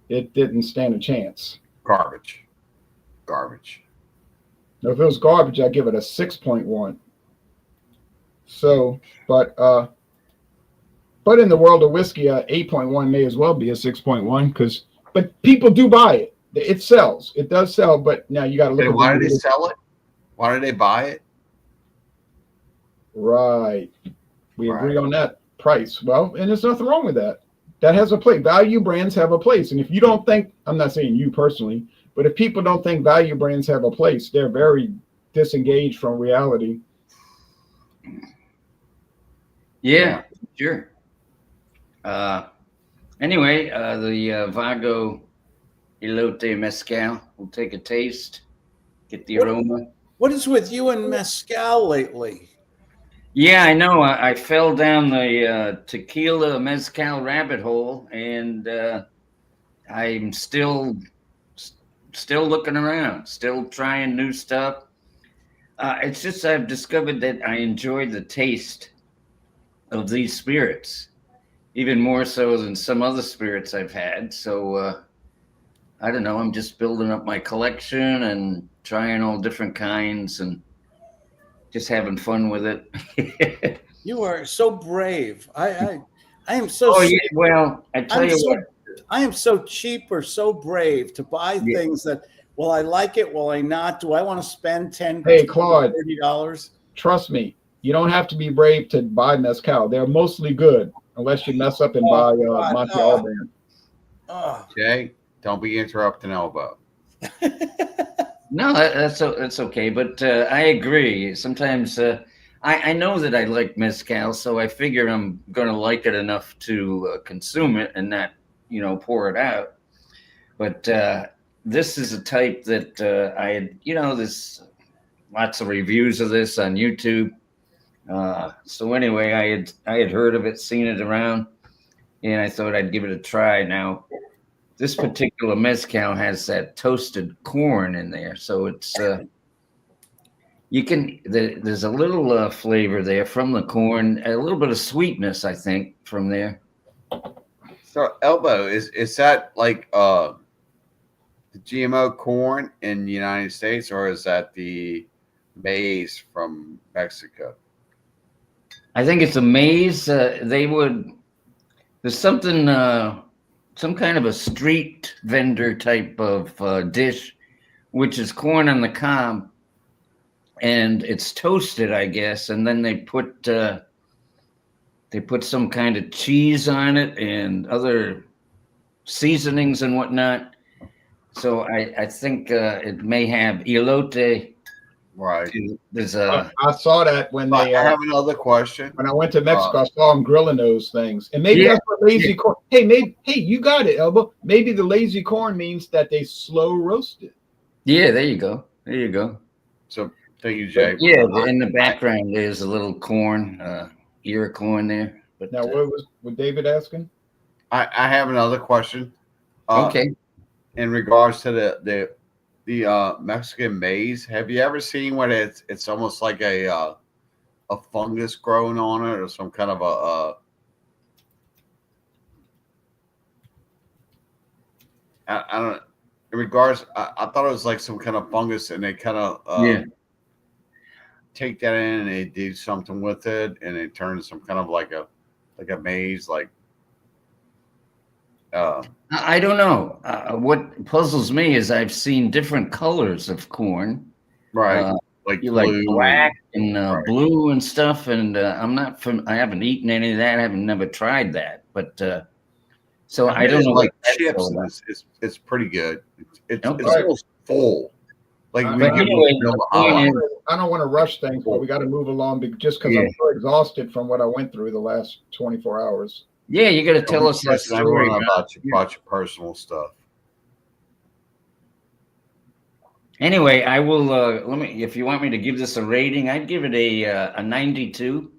it didn't stand a chance. Garbage. Now, if it was garbage, I'd give it a 6.1. So, but in the world of whiskey, 8.1 may as well be a 6.1 but people do buy it. It sells. It does sell, but now you got to look. Why did they sell it? Why did they buy it? Right. We agree on that price. Well, and there's nothing wrong with that. That has a place. Value brands have a place. And if you don't think, I'm not saying you personally, but if people don't think value brands have a place, they're very disengaged from reality. Yeah, sure. Anyway, the Vago Elote Mezcal. We'll take a taste, get the aroma. What is with you and Mezcal lately? Yeah, I know. I fell down the tequila Mezcal rabbit hole, and I'm still looking around, still trying new stuff. It's just I've discovered that I enjoy the taste of these spirits, even more so than some other spirits I've had. So I don't know. I'm just building up my collection and trying all different kinds and just having fun with it. You are so brave. I am so. Oh yeah. Well, I tell you what. I am so cheap or so brave to buy things that. Will I like it? Will I not? Do I want to spend $10, hey, Claude, $30? Trust me, you don't have to be brave to buy mezcal. They're mostly good, unless you mess up and buy Monte Alban. Jay, don't be interrupting Elbow. No, that's okay. But I agree. Sometimes I know that I like mezcal, so I figure I'm going to like it enough to consume it and not, pour it out. But this is a type that I had, there's lots of reviews of this on YouTube. So anyway, I had heard of it, seen it around, and I thought I'd give it a try. Now, this particular mezcal has that toasted corn in there, so it's there's a little flavor there from the corn, a little bit of sweetness, I think, from there. So, Elbow, is that like the GMO corn in the United States, or is that the maize from Mexico? I think it's a maize. There's something, some kind of a street vendor type of dish, which is corn on the cob, and it's toasted, I guess, and then they put some kind of cheese on it and other seasonings and whatnot. So I think it may have elote. Right. I saw that when they. I have another question. When I went to Mexico, I saw them grilling those things, and maybe that's what lazy corn. Hey, you got it, Elbow. Maybe the lazy corn means that they slow roast it. Yeah, there you go. So thank you, Jay. Yeah, in the background there's a little corn, ear of corn there. But now, what was David asking? I have another question. Okay. In regards to the Mexican maize, have you ever seen what it's almost like a fungus growing on it, or some kind of I don't know. In regards, I thought it was like some kind of fungus, and they kind of take that in and they do something with it, and it turns some kind of like a maize, like. I don't know. What puzzles me is I've seen different colors of corn. Right. like you like blue black and right. blue and stuff. And I haven't eaten any of that. I haven't never tried that, but so I don't know. Like what that's chips, all about. it's pretty good. It's Okay. almost full. Like we But give anyway, them the point is- I don't want to rush things, but we got to move along just because Yeah. I'm so exhausted from what I went through the last 24 hours. Yeah, you got to tell us that Listen, story everyone about your personal stuff. Anyway, I will. Let me. If you want me to give this a rating, I'd give it a 92.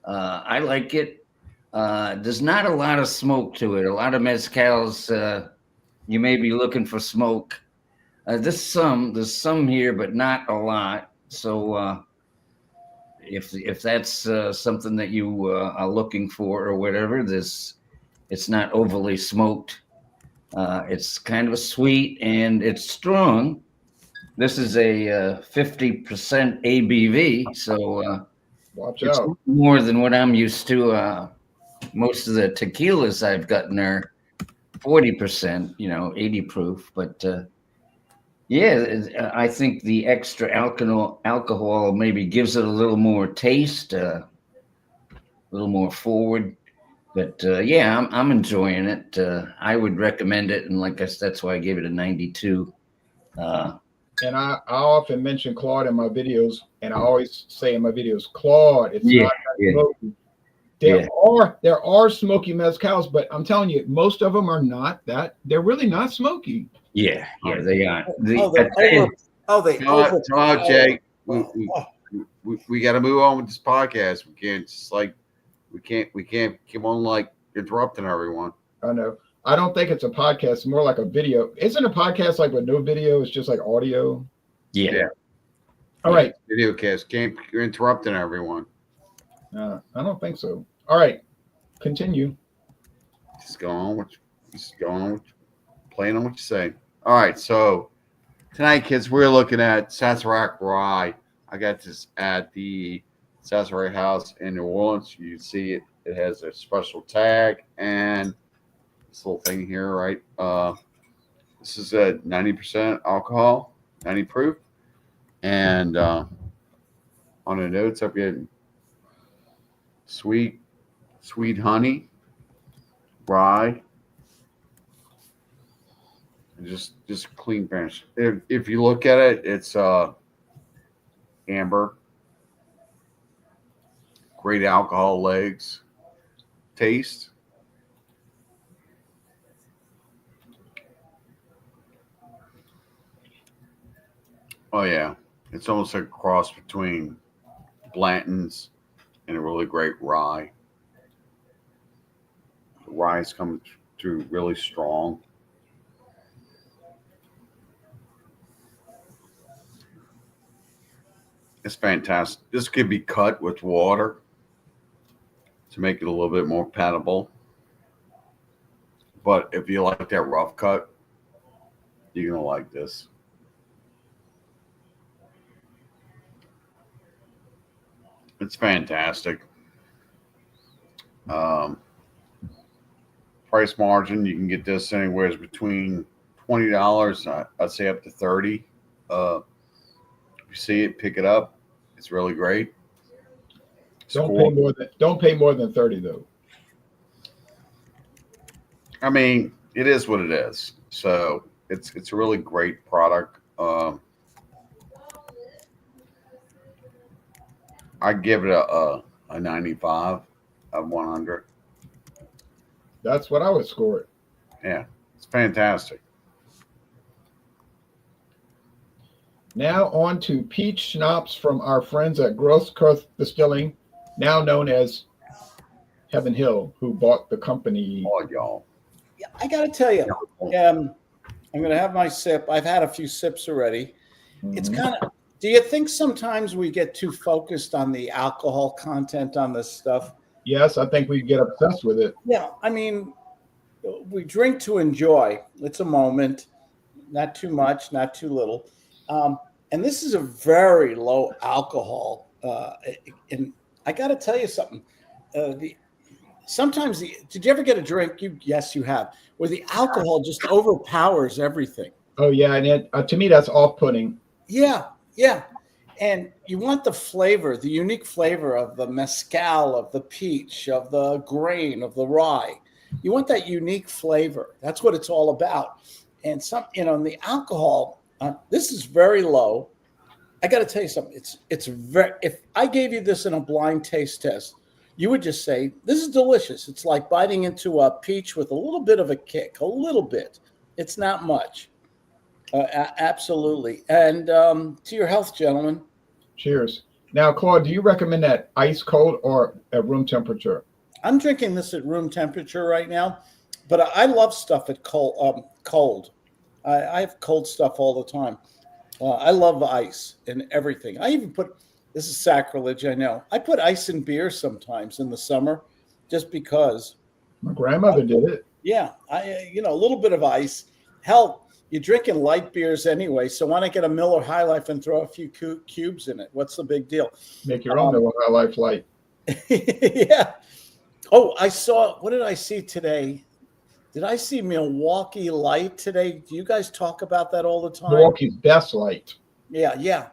I like it. There's not a lot of smoke to it. A lot of mezcals, you may be looking for smoke. There's some here, but not a lot. So if that's something that you are looking for or whatever, it's not overly smoked. It's kind of sweet and it's strong. This is a 50% ABV, so Watch it's out. more than what I'm used to. Most of the tequilas I've gotten are 40%, 80 proof. But yeah, I think the extra alcohol maybe gives it a little more taste, a little more forward. But yeah, I'm enjoying it. I would recommend it, and like I said, that's why I gave it a 92. And I often mention Claude in my videos, and I always say in my videos, Claude, it's Yeah, not that yeah. smoky. There are smoky mezcals, but I'm telling you, most of them are not that. They're really not smoky. Yeah, they are. They over. Come on, Jay. We got to move on with this podcast. We can't just like we can't keep on like interrupting everyone. I know. I don't think it's a podcast. It's more like a video. Isn't a podcast like with no video? It's just like audio. Yeah. All right. Video cast. You're interrupting everyone. I don't think so. All right. Continue. Just go on with playing on what you say. All right. So tonight, kids, we're looking at Sazerac Rye. I got this at the Sazerac House in New Orleans. You see it. It has a special tag and this little thing here, right? This is a 90% alcohol, 90 proof. And on the notes, I'm getting sweet honey, rye, and just clean finish. If you look at it, it's amber, great alcohol legs, taste. Oh yeah, it's almost like a cross between Blanton's and a really great rye. The rye is coming through really strong. It's fantastic. This could be cut with water to make it a little bit more palatable. But if you like that rough cut, you're gonna like this. It's fantastic. Price margin, you can get this anywhere between $20, I'd say up to $30. If you see it, pick it up. It's really great. Don't pay more than 30 though. I mean, it is what it is. So it's a really great product. I give it a 95 of 100. That's what I would score it. Yeah, it's fantastic. Now on to peach schnapps from our friends at Grosskurth Distilling, now known as Heaven Hill, who bought the company. Oh, y'all. Yeah, I got to tell you, I'm going to have my sip. I've had a few sips already. It's kind of. Do you think sometimes we get too focused on the alcohol content on this stuff? Yes, I think we get obsessed with it. Yeah, I mean, we drink to enjoy. It's a moment, not too much, not too little. And this is a very low alcohol. And I got to tell you something. Did you ever get a drink? Yes, you have, where the alcohol just overpowers everything. Oh yeah, and to me that's off-putting. Yeah. And you want the flavor, the unique flavor of the mezcal, of the peach, of the grain, of the rye. You want that unique flavor. That's what it's all about. And and the alcohol, this is very low. I got to tell you something. It's very. If I gave you this in a blind taste test, you would just say this is delicious. It's like biting into a peach with a little bit of a kick, a little bit. It's not much. Absolutely. And to your health, gentlemen. Cheers. Now, Claude, do you recommend that ice cold or at room temperature? I'm drinking this at room temperature right now, but I love stuff at cold. I have cold stuff all the time. I love ice and everything. I even this is sacrilege, I know. I put ice in beer sometimes in the summer just because. My grandmother did it. Yeah, a little bit of ice. Hell, you're drinking light beers anyway, so why not get a Miller High Life and throw a few cubes in it? What's the big deal? Make your own Miller High Life light. Yeah. Oh, what did I see today? Did I see Milwaukee Light today? Do you guys talk about that all the time? Milwaukee's best light. Yeah.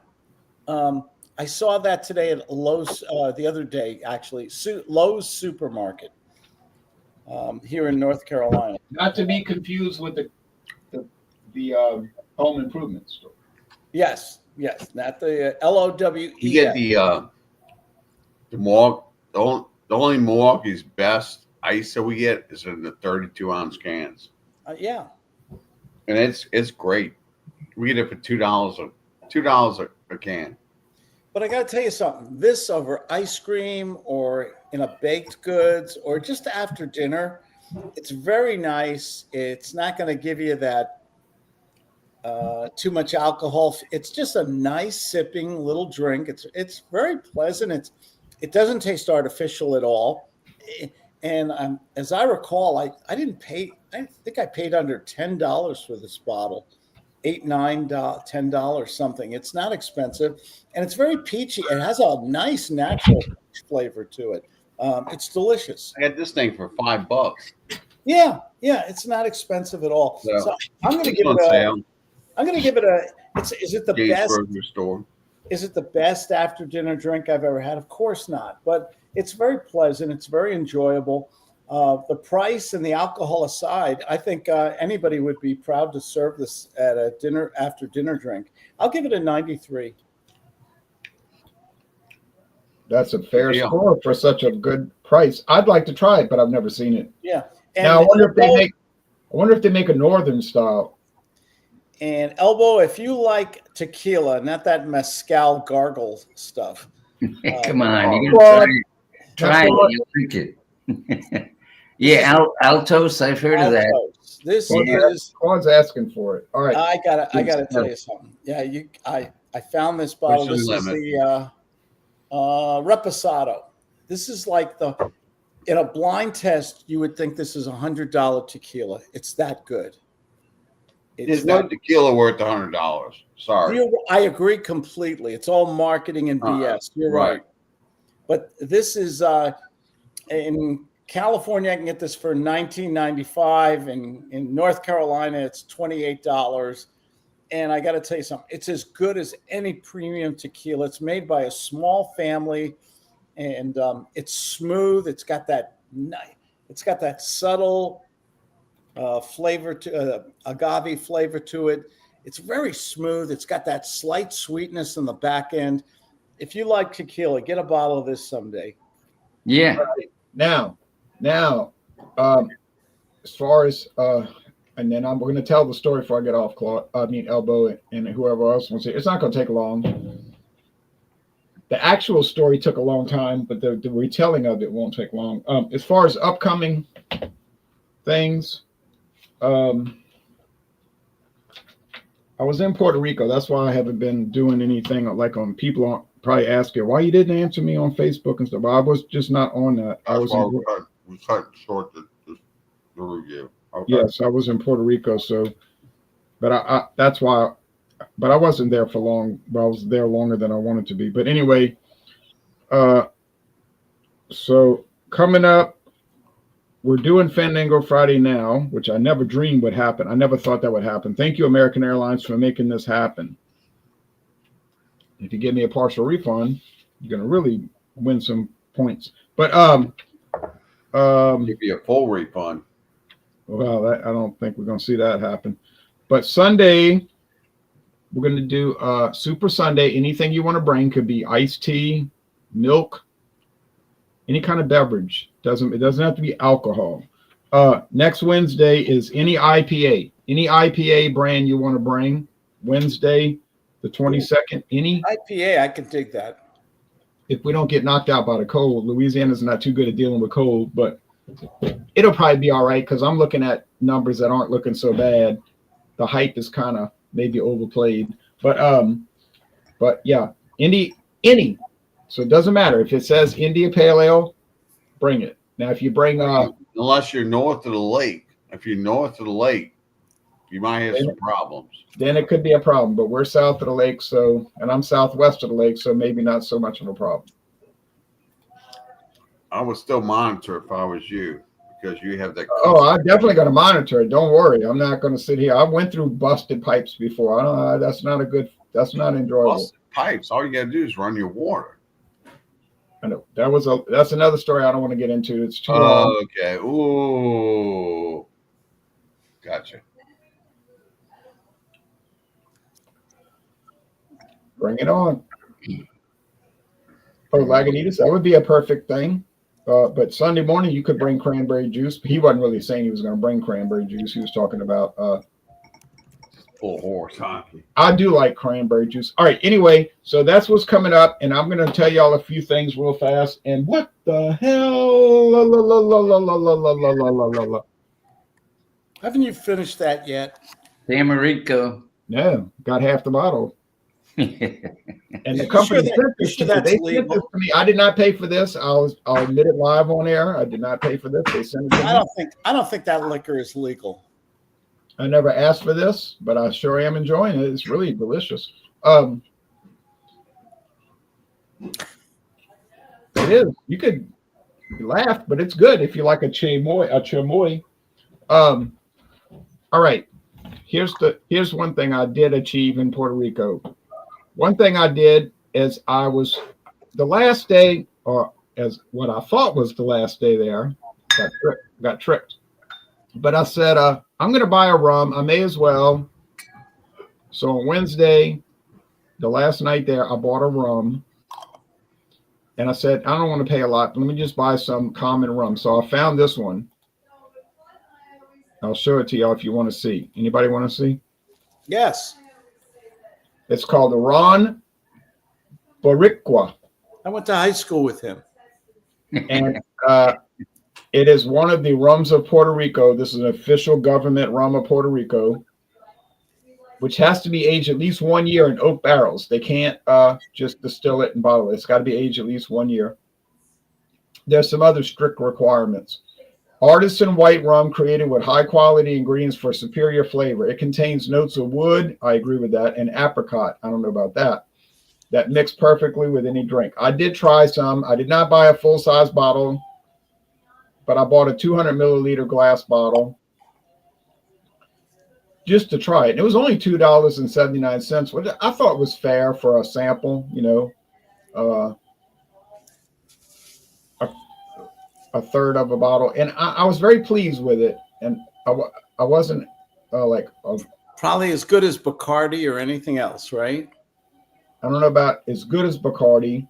I saw that today at Lowe's the other day, actually. Lowe's Supermarket here in North Carolina. Not to be confused with the home improvement store. Yes, not the LOWE. You get the only Milwaukee's best ice that we get is in the 32-ounce cans. Yeah, and it's great. We get it for $2 a can. But I got to tell you something. This over ice cream or in a baked goods or just after dinner, it's very nice. It's not going to give you that too much alcohol. It's just a nice sipping little drink. It's very pleasant. It doesn't taste artificial at all. And as I recall, I didn't pay. I think I paid under $10 for this bottle, $8, $9, $10 something. It's not expensive, and it's very peachy. It has a nice natural flavor to it. It's delicious. I got this thing for $5. Yeah, it's not expensive at all. So I'm going to give it I'm going to give it a. Is it the best? Store. Is it the best after dinner drink I've ever had? Of course not, but it's very pleasant. It's very enjoyable. The price and the alcohol aside, I think anybody would be proud to serve this at a after dinner drink. I'll give it a 93. That's a fair score for such a good price. I'd like to try it, but I've never seen it. Yeah. And now I wonder if they make a northern style. And Elbow, if you like tequila, not that mezcal gargle stuff. Come on, you can try it. You drink it. Yeah, Altos. I've heard of that. This is Claude's asking for it. All right, I gotta tell you something. Yeah, I found this bottle. This is the Reposado. This is like in a blind test, you would think this is $100 tequila. It's that good. There's no tequila worth $100. Sorry. I agree completely. It's all marketing and BS. You're right. But this is in California, I can get this for $19.95, and in North Carolina, it's $28. And I got to tell you something. It's as good as any premium tequila. It's made by a small family, and it's smooth. It's got that subtle flavor to agave flavor to it. It's very smooth. It's got that slight sweetness in the back end. If you like tequila, get a bottle of this someday. Yeah. Right. Now, as far as and then we're going to tell the story before I get off, Elbow, and whoever else wants to. It's not going to take long. The actual story took a long time, but the retelling of it won't take long. As far as upcoming things, I was in Puerto Rico. That's why I haven't been doing anything like on people probably asking why you didn't answer me on Facebook and stuff. But I was just not on that. We cut short the review. Okay. Yes, I was in Puerto Rico, but that's why. But I wasn't there for long. But I was there longer than I wanted to be. But anyway, so coming up, we're doing Fandango Friday now, which I never dreamed would happen. I never thought that would happen. Thank you, American Airlines, for making this happen. If you give me a partial refund, you're gonna really win some points. But give you a full refund. well, I don't think we're gonna see that happen. But Sunday, we're gonna do Super Sunday. Anything you want to bring, could be iced tea, milk, any kind of beverage. It doesn't have to be alcohol. Next Wednesday is any IPA brand you want to bring. Wednesday, the 22nd. Any IPA, I can dig that. If we don't get knocked out by the cold. Louisiana's not too good at dealing with cold, but it'll probably be all right because I'm looking at numbers that aren't looking so bad. The hype is kind of maybe overplayed, but yeah, any. So it doesn't matter if it says India Pale Ale, bring it. Now, if you bring unless you're north of the lake, if you're north of the lake, you might have some problems. Then it could be a problem. But we're south of the lake, and I'm southwest of the lake, so maybe not so much of a problem. I would still monitor if I was you, because you have that. Oh, I'm definitely going to monitor it. Don't worry. I'm not going to sit here. I went through busted pipes before. I don't. That's not enjoyable. Busted pipes. All you got to do is run your water. I know that's another story I don't want to get into. It's too long. Okay. Ooh. Gotcha. Bring it on. Oh, Lagunitas, that would be a perfect thing. But Sunday morning you could bring cranberry juice. He wasn't really saying he was going to bring cranberry juice. He was talking about full horse hockey. I do like cranberry juice. All right. Anyway, so that's what's coming up, and I'm going to tell y'all a few things real fast. And what the hell? Haven't you finished that yet? Tamarico. No, got half the bottle. And the company sent this to me. I did not pay for this. I'll admit it live on air. I did not pay for this. They sent it to me. I don't think that liquor is legal. I never asked for this, but I sure am enjoying it. It's really delicious. It is. You could laugh, but it's good if you like a chamoy. All right. Here's one thing I did achieve in Puerto Rico. One thing I did is I was the last day, or as what I thought was the last day there, got tricked. But I said, I'm going to buy a rum. I may as well. So on Wednesday, the last night there, I bought a rum. And I said, I don't want to pay a lot. Let me just buy some common rum. So I found this one. I'll show it to y'all if you want to see. Anybody want to see? Yes. It's called the Ron Boricua. I went to high school with him. And it is one of the rums of Puerto Rico. This is an official government rum of Puerto Rico, which has to be aged at least 1 year in oak barrels. They can't just distill it and bottle it. It's got to be aged at least 1 year. There's some other strict requirements. Artisan white rum created with high quality ingredients for superior flavor. It contains notes of wood, I agree with that, and apricot, I don't know about that mix perfectly with any drink. I did try some. I did not buy a full-size bottle, but I bought a 200 milliliter glass bottle just to try it. And it was only $2.79, which I thought was fair for a sample, a third of a bottle, and I was very pleased with it. And I wasn't probably as good as Bacardi or anything else, right? I don't know about as good as Bacardi,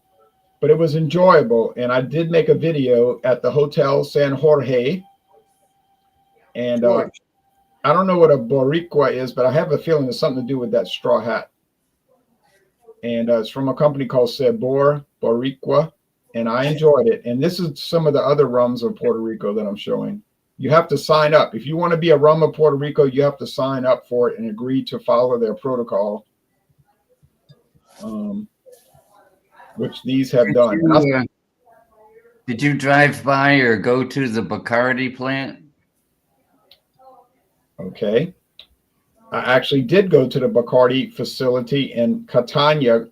but it was enjoyable. And I did make a video at the Hotel San Jorge, and I don't know what a boricua is, but I have a feeling it's something to do with that straw hat. And it's from a company called Sabor Boricua. And I enjoyed it. And this is some of the other rums of Puerto Rico that I'm showing. You have to sign up. If you want to be a rum of Puerto Rico, you have to sign up for it and agree to follow their protocol, which these have done. Did you drive by or go to the Bacardi plant? Okay. I actually did go to the Bacardi facility in Catania.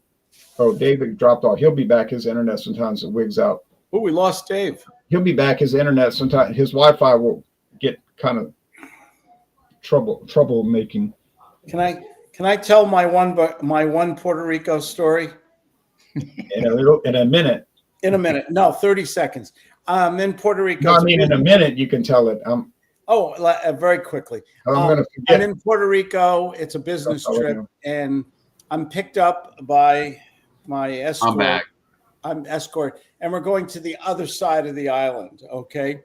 Oh, David dropped off. He'll be back. His internet sometimes it wigs out. Oh, we lost Dave. He'll be back. His internet sometimes, his Wi-Fi will get kind of trouble making. Can I tell my one Puerto Rico story? in a minute. In a minute. No, 30 seconds. In Puerto Rico. No, I mean, in a minute, you can tell it. Very quickly. I'm going to forget. I'm in Puerto Rico. It's a business trip, and I'm picked up by my escort. I'm back. I'm escort, and we're going to the other side of the island, okay?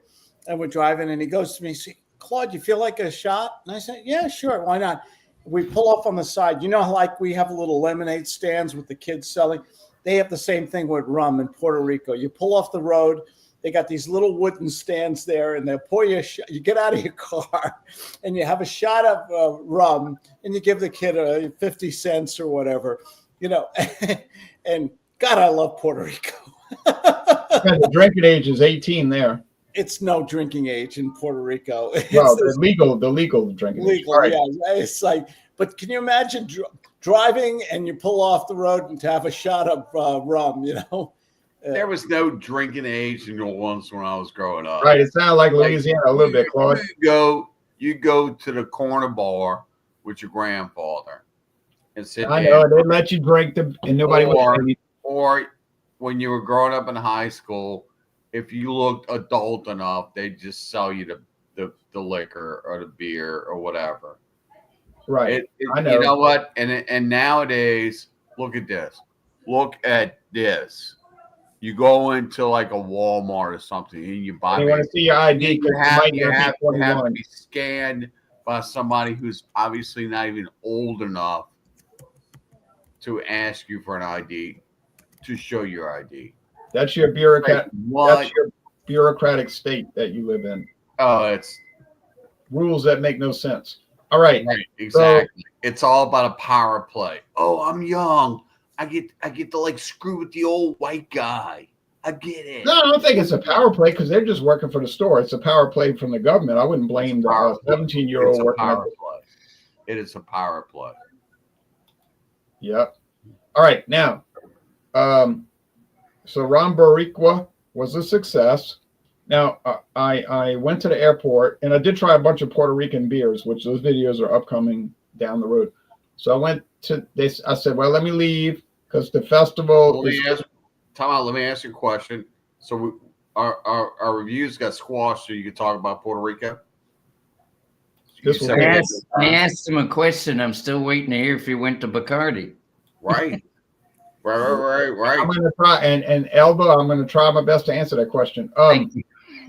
And we're driving, and he goes to me, "See, Claude, you feel like a shot?" And I said, "Yeah, sure, why not?" We pull off on the side. You know, like we have little lemonade stands with the kids selling? They have the same thing with rum in Puerto Rico. You pull off the road, they got these little wooden stands there, and they'll pour you you get out of your car, and you have a shot of rum, and you give the kid 50 cents or whatever, you know. And God, I love Puerto Rico. The drinking age is 18 there. It's no drinking age in Puerto Rico. Well, the legal drinking age. Legal, right. Yeah. It's like, but can you imagine driving and you pull off the road and to have a shot of rum, you know? There was no drinking age in New Orleans when I was growing up. Right. It sounded like Louisiana a little bit, Claude. You go to the corner bar with your grandfather and sit I know they let you drink and nobody would. Or when you were growing up in high school, if you looked adult enough, they'd just sell you the liquor or the beer or whatever. Right. I know. You know what? And nowadays, look at this. Look at this. You go into like a Walmart or something and you buy. You want to see your ID? You have to be scanned by somebody who's obviously not even old enough to ask you for an ID, to show your ID. That's your bureaucrat. Like, that's your bureaucratic state that you live in. Oh, it's rules that make no sense. All right. Exactly. So, it's all about a power play. Oh, I'm young. I get to like screw with the old white guy. I get it. No, I don't think it's a power play because they're just working for the store. It's a power play from the government. I wouldn't blame the 17-year-old working. It is a power play. Yep. All right. Now, so Ron Boricua was a success. Now, I went to the airport and I did try a bunch of Puerto Rican beers, which those videos are upcoming down the road. So I went to this. I said, well, let me leave because the festival. Let me ask you a question. So our reviews got squashed so you could talk about Puerto Rico. I asked him a question. I'm still waiting to hear if he went to Bacardi. Right. Right. I'm going to try, and Elba, I'm going to try my best to answer that question.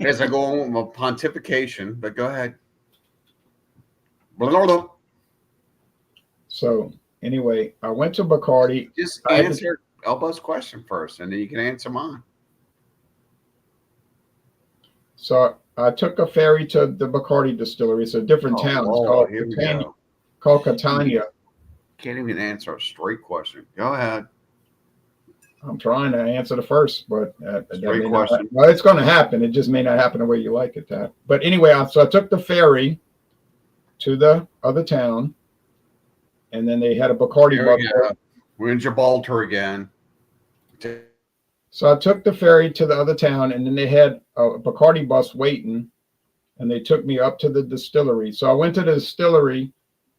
As I go on with my pontification, but go ahead. So anyway, I went to Bacardi. Just answer Elba's question first, and then you can answer mine. So I took a ferry to the Bacardi distillery. It's a different town. It's called Catania. Can't even answer a straight question. Go ahead. I'm trying to answer the first, but straight question. Well, it's going to happen. It just may not happen the way you like it to. But anyway, so I took the ferry to the other town, and then they had a Bacardi bus. We're in Gibraltar again. So I took the ferry to the other town, and then they had a Bacardi bus waiting, and they took me up to the distillery. So I went to the distillery,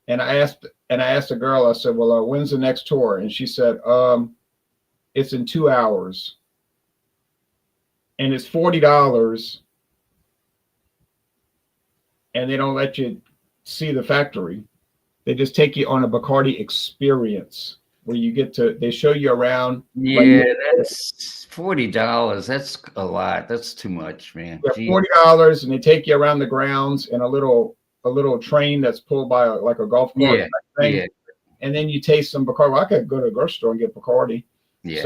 and I asked the girl. I said, "Well, when's the next tour?" And she said, "It's in 2 hours, and it's $40, and they don't let you see the factory. They just take you on a Bacardi experience." Where you get to, they show you around. Yeah, that's $40. That's a lot. That's too much, man. Yeah, $40, and they take you around the grounds in a little train that's pulled by like a golf cart. Yeah. And then you taste some Bacardi. Well, I could go to a grocery store and get Bacardi. Yeah.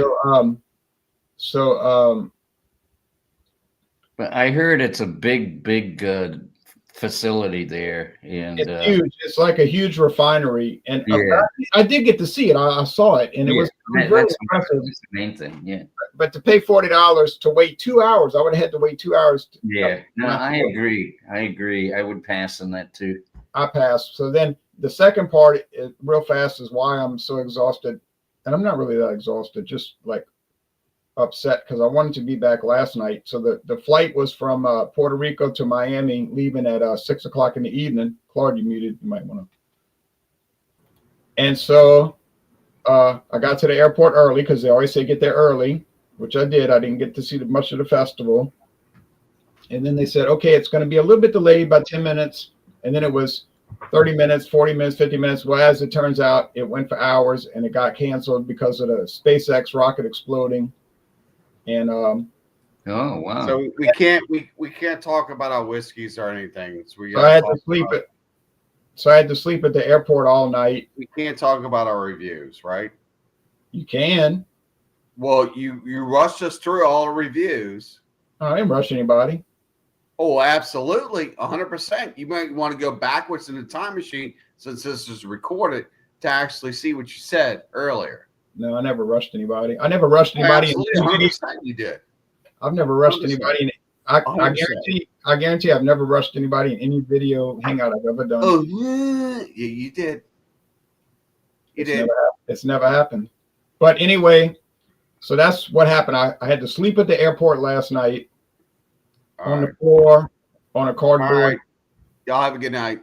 But I heard it's a big facility there, and it's huge. It's like a huge refinery, and I did get to see it. I saw it, and it was very impressive. That's the main thing, yeah. But to pay $40 to wait 2 hours, I would have had to wait 2 hours. I agree. I would pass on that too. I passed. So then the second part, real fast, is why I'm so exhausted, and I'm not really that exhausted, just like upset because I wanted to be back last night. So the flight was from Puerto Rico to Miami, leaving at 6 o'clock in the evening. Claude, you muted. You might want to. And so I got to the airport early because they always say get there early, which I did. I didn't get to see much of the festival. And then they said, okay, it's going to be a little bit delayed by 10 minutes. And then it was 30 minutes, 40 minutes, 50 minutes. Well, as it turns out, it went for hours and it got canceled because of the SpaceX rocket exploding. And oh wow! So we can't talk about our whiskeys or anything. So I had to sleep I had to sleep at the airport all night. We can't talk about our reviews, right? You can. Well, you rushed us through all the reviews. I didn't rush anybody. Oh, absolutely, 100%. You might want to go backwards in the time machine since this is recorded to actually see what you said earlier. No, I never rushed anybody. I never rushed anybody. Absolutely, 100% you did. I've never rushed 100%. anybody. I guarantee I've never rushed anybody in any video hangout I've ever done. Oh, yeah, you did. It's never happened. But anyway, so that's what happened. I had to sleep at the airport last night on the floor on a cardboard. All right. Y'all have a good night.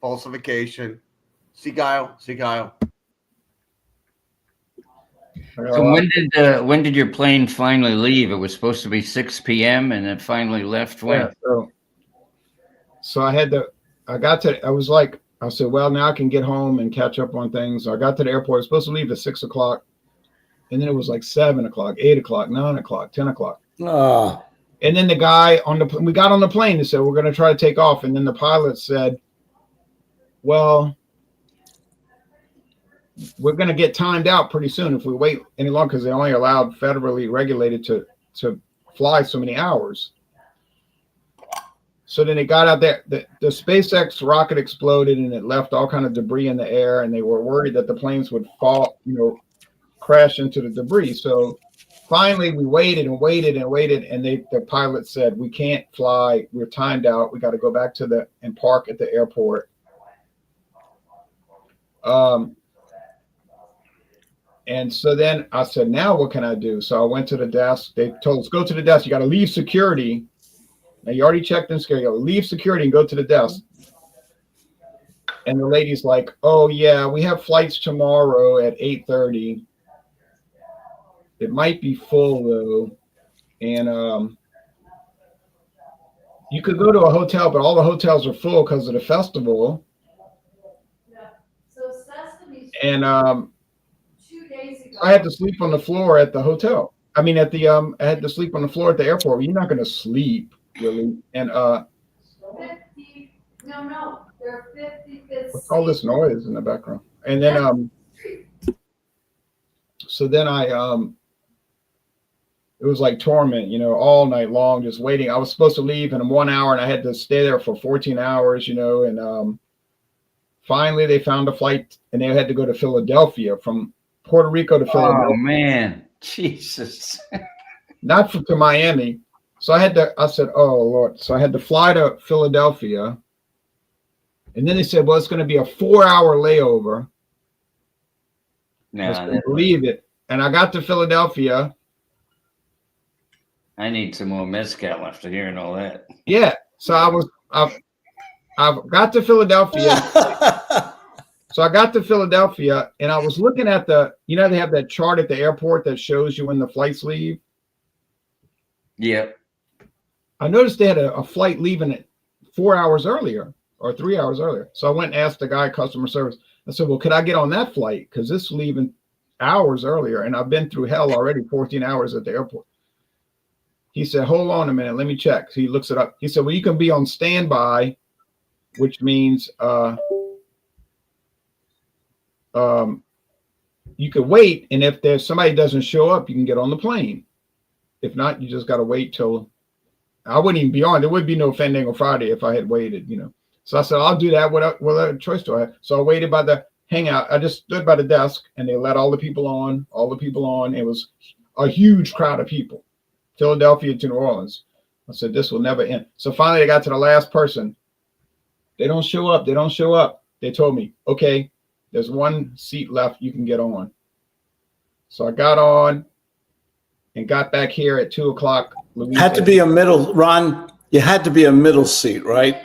Falsification. See Kyle. So when did your plane finally leave? It was supposed to be 6 p.m. and it finally left when? Yeah, so I said, well, now I can get home and catch up on things. So I got to the airport. I was supposed to leave at 6 o'clock. And then it was like 7 o'clock, 8 o'clock, 9 o'clock, 10 o'clock. And then the guy we got on the plane and said, we're going to try to take off. And then the pilot said, well, we're going to get timed out pretty soon if we wait any longer because they only allowed federally regulated to fly so many hours. So then it got out there. The SpaceX rocket exploded and it left all kind of debris in the air, and they were worried that the planes would fall, crash into the debris. So finally, we waited, and the pilot said, "We can't fly. We're timed out. We got to go back and park at the airport." And so then I said, now what can I do? So I went to the desk. They told us, go to the desk. You got to leave security. Now you already checked in security. You got to leave security and go to the desk. And the lady's like, oh yeah, we have flights tomorrow at 8:30. It might be full though. And you could go to a hotel, but all the hotels are full because of the festival. Yeah. So Sesame's And 2 days ago. I had to sleep on the floor at the hotel. I mean, I had to sleep on the floor at the airport. You're not going to sleep, really. And 50, no, they're 55th. what's all this noise in the background? And then so then it was like torment, all night long, just waiting. I was supposed to leave in 1 hour, and I had to stay there for 14 hours, and finally they found a flight, and they had to go to Philadelphia from Puerto Rico to Philadelphia. Oh man, Jesus! Not to Miami. So I said, oh Lord. So I had to fly to Philadelphia, and then they said, well, it's going to be a 4-hour layover. I couldn't believe it. And I got to Philadelphia. I need some more mezcal after hearing all that. Yeah. So I got to Philadelphia. So I got to Philadelphia, and I was looking at they have that chart at the airport that shows you when the flights leave. Yeah. I noticed they had a flight leaving at 4 hours earlier or 3 hours earlier. So I went and asked the guy, customer service. I said, well, could I get on that flight? Because this is leaving hours earlier, and I've been through hell already, 14 hours at the airport. He said, hold on a minute, let me check. So he looks it up. He said, well, you can be on standby, which means you could wait, and if there's somebody doesn't show up, you can get on the plane. If not, you just got to wait till. I wouldn't even be on. There would be no Fandango Friday if I had waited, So I said, I'll do that. What other choice do I have? So I waited by the hangout. I just stood by the desk, and they let all the people on. It was a huge crowd of people, Philadelphia to New Orleans. I said, this will never end. So finally, I got to the last person. They don't show up. They told me, okay, there's one seat left. You can get on. So I got on and got back here at 2 o'clock. Had to be a middle, Ron. You had to be a middle seat, right?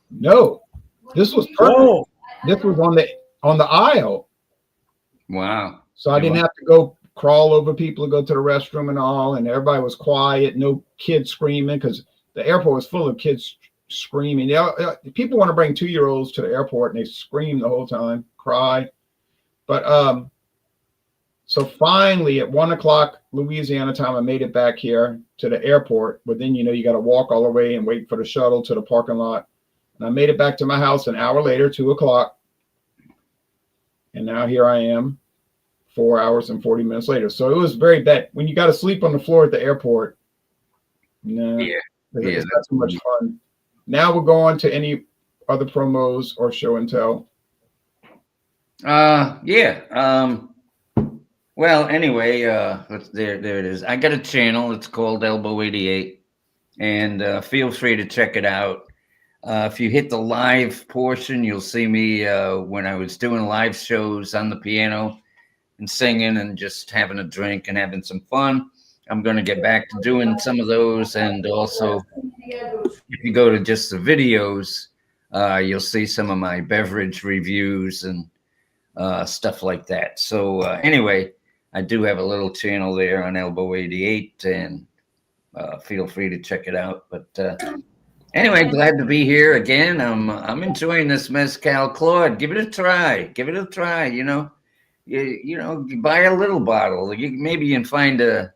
No, this was perfect. Oh, This was on the aisle. Wow. So I didn't have to go crawl over people to go to the restroom and all, and everybody was quiet, no kids screaming, because the airport was full of kids screaming. People want to bring 2-year-olds to the airport and they scream the whole time, cry. But so finally at 1:00 Louisiana time, I made it back here to the airport. But then you got to walk all the way and wait for the shuttle to the parking lot. And I made it back to my house an hour later, 2:00. And now here I am 4 hours and 40 minutes later. So it was very bad. When you got to sleep on the floor at the airport, it's not so much fun. Now we'll go on to any other promos or show and tell. Well, anyway, there it is. I got a channel. It's called Elbow 88, and feel free to check it out. If you hit the live portion, you'll see me when I was doing live shows on the piano and singing and just having a drink and having some fun. I'm going to get back to doing some of those. And also, if you go to just the videos, you'll see some of my beverage reviews and stuff like that. So anyway, I do have a little channel there on Elbow 88, and feel free to check it out. But anyway, glad to be here again. I'm enjoying this mezcal. Claude, give it a try. Give it a try. You buy a little bottle. Maybe you can find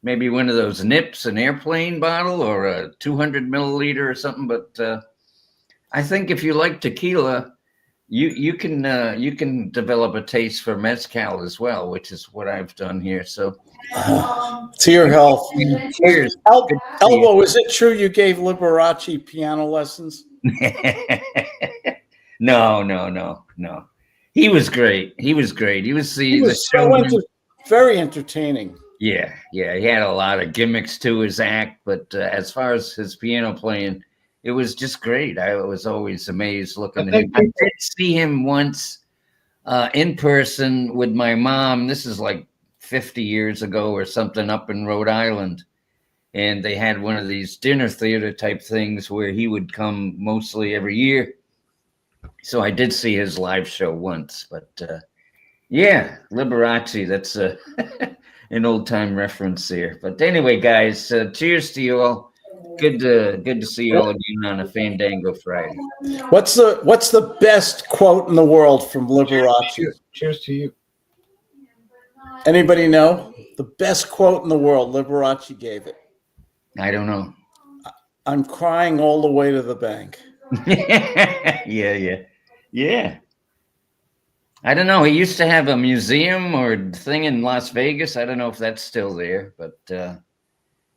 maybe one of those nips, an airplane bottle, or a 200 milliliter or something. But I think if you like tequila, you can develop a taste for mezcal as well, which is what I've done here. So to your health. Cheers. Elbow, is it true you gave Liberace piano lessons? No. He was great. He was very entertaining. Yeah. He had a lot of gimmicks to his act, but as far as his piano playing, it was just great. I was always amazed looking at him. I did see him once in person with my mom. This is like 50 years ago or something, up in Rhode Island. And they had one of these dinner theater type things where he would come mostly every year. So I did see his live show once. But Liberace, that's an old time reference here. But anyway, guys, cheers to you all. Good to see you all again on a Fandango Friday. What's the best quote in the world from Liberace? Cheers to you. Anybody know the best quote in the world? Liberace gave it. I don't know. I'm crying all the way to the bank. Yeah. I don't know. He used to have a museum or thing in Las Vegas. I don't know if that's still there, but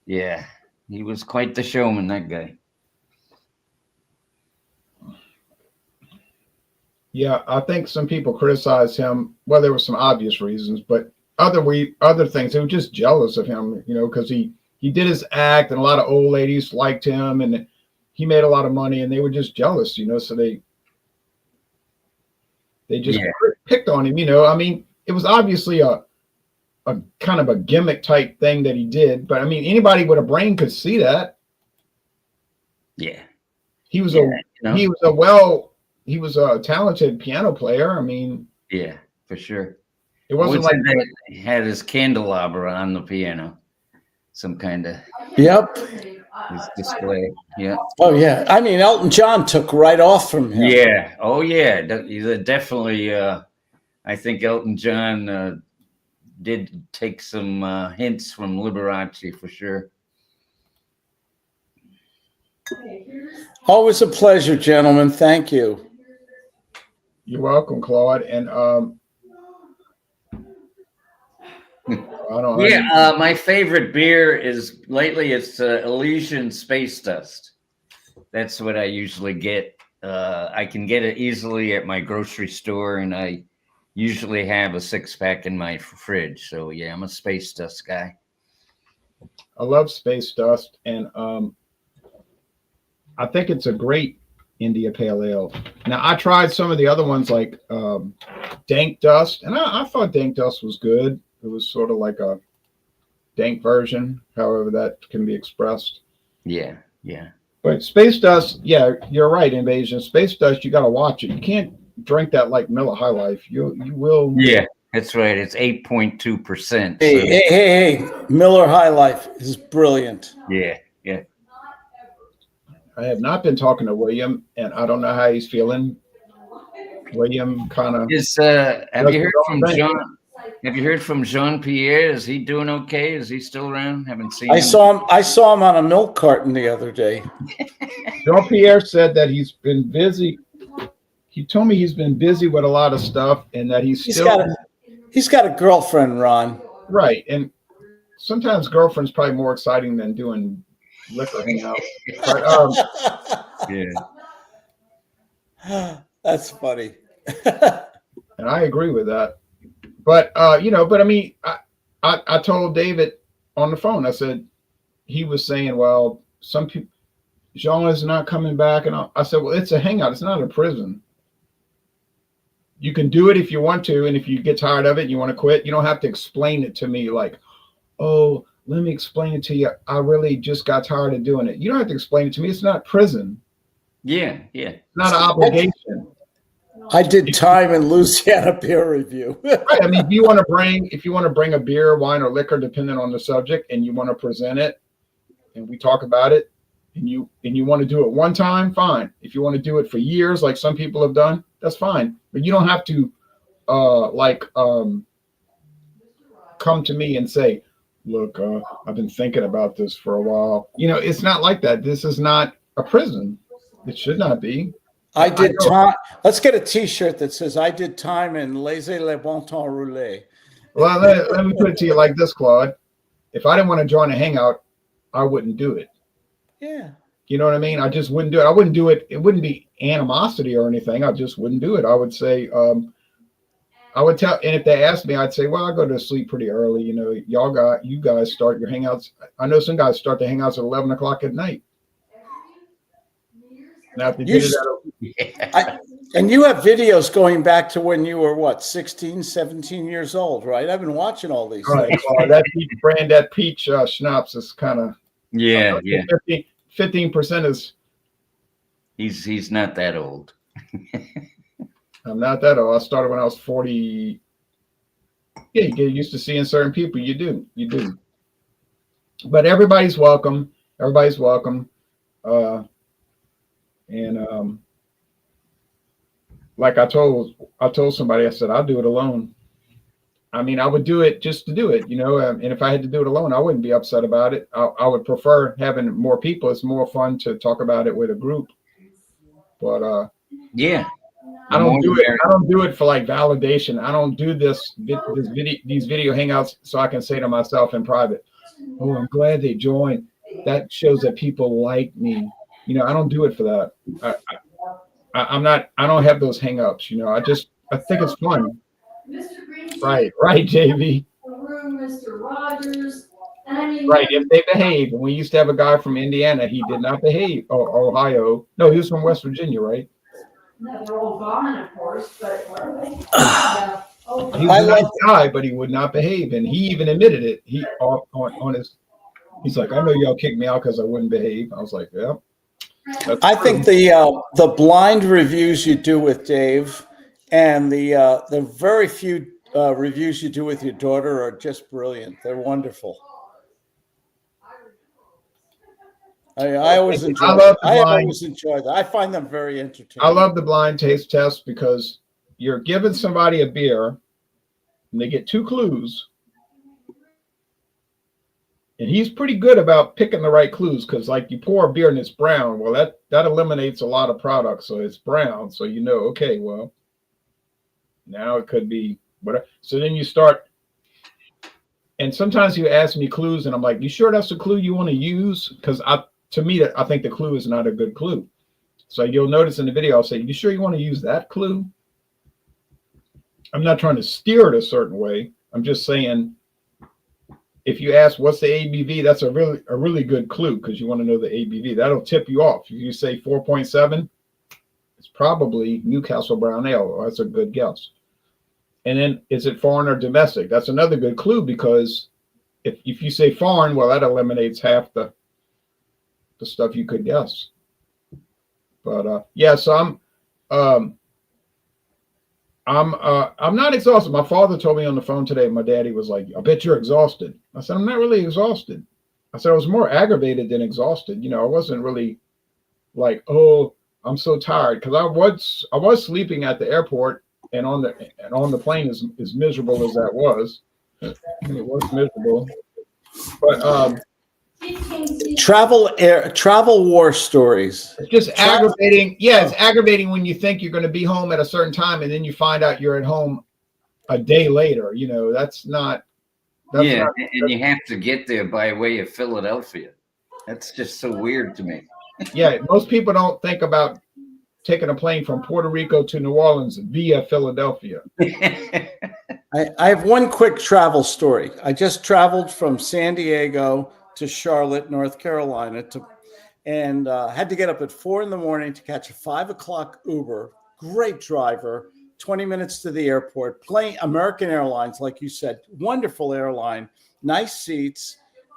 he was quite the showman, that guy. Yeah, I think some people criticize him. Well, there were some obvious reasons, but other things, they were just jealous of him, because he did his act and a lot of old ladies liked him and he made a lot of money and they were just jealous, so they just picked on him, I mean, it was obviously a kind of a gimmick type thing that he did, but I mean, anybody with a brain could see that. Yeah. He was a talented piano player. I mean, yeah, for sure. It wasn't like he had his candelabra on the piano, some kind of his display. Yeah. Oh yeah. I mean, Elton John took right off from him. Yeah. Oh yeah. Definitely. I think Elton John did take some hints from Liberace for sure. Always a pleasure, gentlemen. Thank you. You're welcome, Claude. And my favorite beer is lately it's Elysian Space Dust. That's what I usually get. I can get it easily at my grocery store, and I usually have a 6-pack in my fridge. So yeah, I'm a Space Dust guy. I love Space Dust, and I think it's a great India Pale Ale. Now, I tried some of the other ones like Dank Dust, and I thought Dank Dust was good. It was sort of like a dank version, however that can be expressed. Yeah. But Space Dust, yeah, you're right, Invasion. Space Dust, you got to watch it. You drink that like Miller High Life, you will. Yeah, that's right. It's 8.2%. Hey, Miller High Life is brilliant. Yeah. I have not been talking to William, and I don't know how he's feeling. William kind of. Have you heard from John? Have you heard from Jean Pierre? Is he doing okay? Is he still around? Haven't seen him. I saw him on a milk carton the other day. Jean Pierre said that he's been busy. He told me he's been busy with a lot of stuff, and that he's got a girlfriend, Ron. Right, and sometimes girlfriend's probably more exciting than doing liquor hangout. But, yeah, that's funny. And I agree with that. But I mean, I told David on the phone. I said, he was saying, well, some people, Jean is not coming back, and I said, well, it's a hangout. It's not a prison. You can do it if you want to, and if you get tired of it and you want to quit, you don't have to explain it to me like, oh, let me explain it to you. I really just got tired of doing it. You don't have to explain it to me. It's not prison. Yeah. It's not an obligation. I did time in Louisiana peer review. Right. I mean, if you want to bring a beer, wine, or liquor, depending on the subject, and you want to present it, and we talk about it, and you want to do it one time, fine. If you want to do it for years, like some people have done, that's fine. But you don't have to, come to me and say, look, I've been thinking about this for a while. It's not like that. This is not a prison. It should not be. I did time. Let's get a T-shirt that says "I did time in laissez le bon temps rouler." Well, let me put it to you like this, Claude. If I didn't want to join a hangout, I wouldn't do it. Yeah. You know what I mean? I just wouldn't do it. I wouldn't do it. It wouldn't be animosity or anything. I just wouldn't do it. I would say, I would tell, and if they asked me, I'd say, well, I go to sleep pretty early. You guys start your hangouts. I know some guys start the hangouts at 11 o'clock at night. Now, if and you have videos going back to when you were, what, 16, 17 years old, right? I've been watching all these things. That peach schnapps is kind of... Yeah. 15% is... He's not that old. I'm not that old. I started when I was 40. Yeah, you get used to seeing certain people. You do. But everybody's welcome. Like I told somebody, I said, I'll do it alone. I mean, I would do it just to do it, and if I had to do it alone, I wouldn't be upset about it. I would prefer having more people. It's more fun to talk about it with a group. But yeah, I don't do it for like validation. I don't do these video hangouts so I can say to myself in private, oh, I'm glad they joined. That shows that people like me. I don't do it for that. I don't have those hang-ups, I think it's fun. Mr. Green. Right, JV. Mr. Rogers. And I mean, right, if they behave. And we used to have a guy from Indiana, he did not behave. Or Ohio. No, he was from West Virginia, right? No, they're all gone, of course, but he was a nice guy, but he would not behave. And he even admitted it. He's like, I know y'all kicked me out because I wouldn't behave. I was like, yeah. I think the blind reviews you do with Dave and the very few reviews you do with your daughter are just brilliant. They're wonderful. I always enjoy that. I always enjoy that. I find them very entertaining. I love the blind taste test because you're giving somebody a beer and they get 2 clues. And he's pretty good about picking the right clues because, like, you pour a beer and it's brown. Well, that eliminates a lot of products. So it's brown. So okay, well, now it could be whatever. So then you start. And sometimes you ask me clues and I'm like, you sure that's the clue you want to use? Because to me, I think the clue is not a good clue. So you'll notice in the video, I'll say, you sure you want to use that clue? I'm not trying to steer it a certain way. I'm just saying, if you ask what's the ABV, that's a really good clue because you want to know the ABV. That'll tip you off. If you say 4.7, it's probably Newcastle Brown Ale. Well, that's a good guess. And then is it foreign or domestic? That's another good clue because if you say foreign, well, that eliminates half the stuff you could guess. But yeah, so I'm not exhausted. My father told me on the phone today. My daddy was like, "I bet you're exhausted." I said, "I'm not really exhausted." I said I was more aggravated than exhausted. I wasn't really like, "Oh, I'm so tired," because I was sleeping at the airport and on the plane, as miserable as that was. It was miserable, but travel war stories. it's just aggravating. Yeah, it's aggravating when you think you're going to be home at a certain time and then you find out you're at home a day later. That's not. And you have to get there by way of Philadelphia. That's just so weird to me. Yeah, most people don't think about taking a plane from Puerto Rico to New Orleans via Philadelphia. I have one quick travel story. I just traveled from San Diego to Charlotte, North Carolina, and had to get up at 4 a.m. to catch a 5 o'clock Uber. Great driver, 20 minutes to the airport. American Airlines, like you said, wonderful airline, nice seats,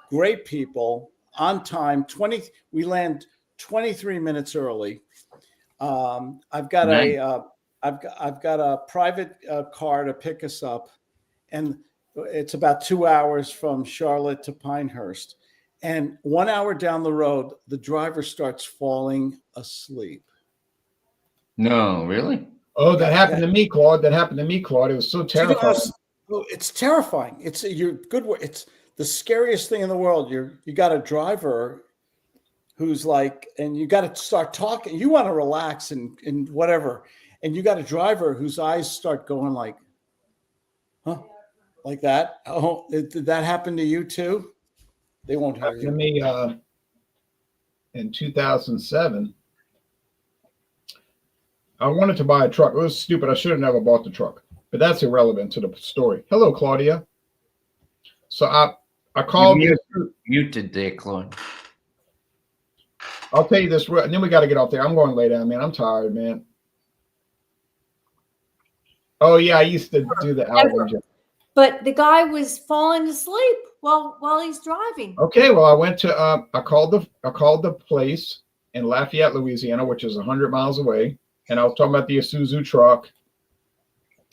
great people, on time. We land 23 minutes early. I've got a private car to pick us up, and it's about 2 hours from Charlotte to Pinehurst. And 1 hour down the road, the driver starts falling asleep. No, really? Oh, that happened to me, Claude. That happened to me, Claude. It was so terrifying. It's terrifying. It's the scariest thing in the world. You got a driver who's like, and you got to start talking. You want to relax and whatever. And you got a driver whose eyes start going like, huh? Like that. Oh, did that happen to you too? They won't have you. To me, in 2007, I wanted to buy a truck. It was stupid. I should have never bought the truck, but that's irrelevant to the story. Hello, Claudia. So I called. Muted there, Claude. I'll tell you this, and then we got to get off there. I'm going to lay down, man. I'm tired, man. Oh yeah, I used to do the album. But the guy was falling asleep while he's driving. Okay, well, I went to I called the place in Lafayette, Louisiana, which is 100 miles away, and I was talking about the Isuzu truck,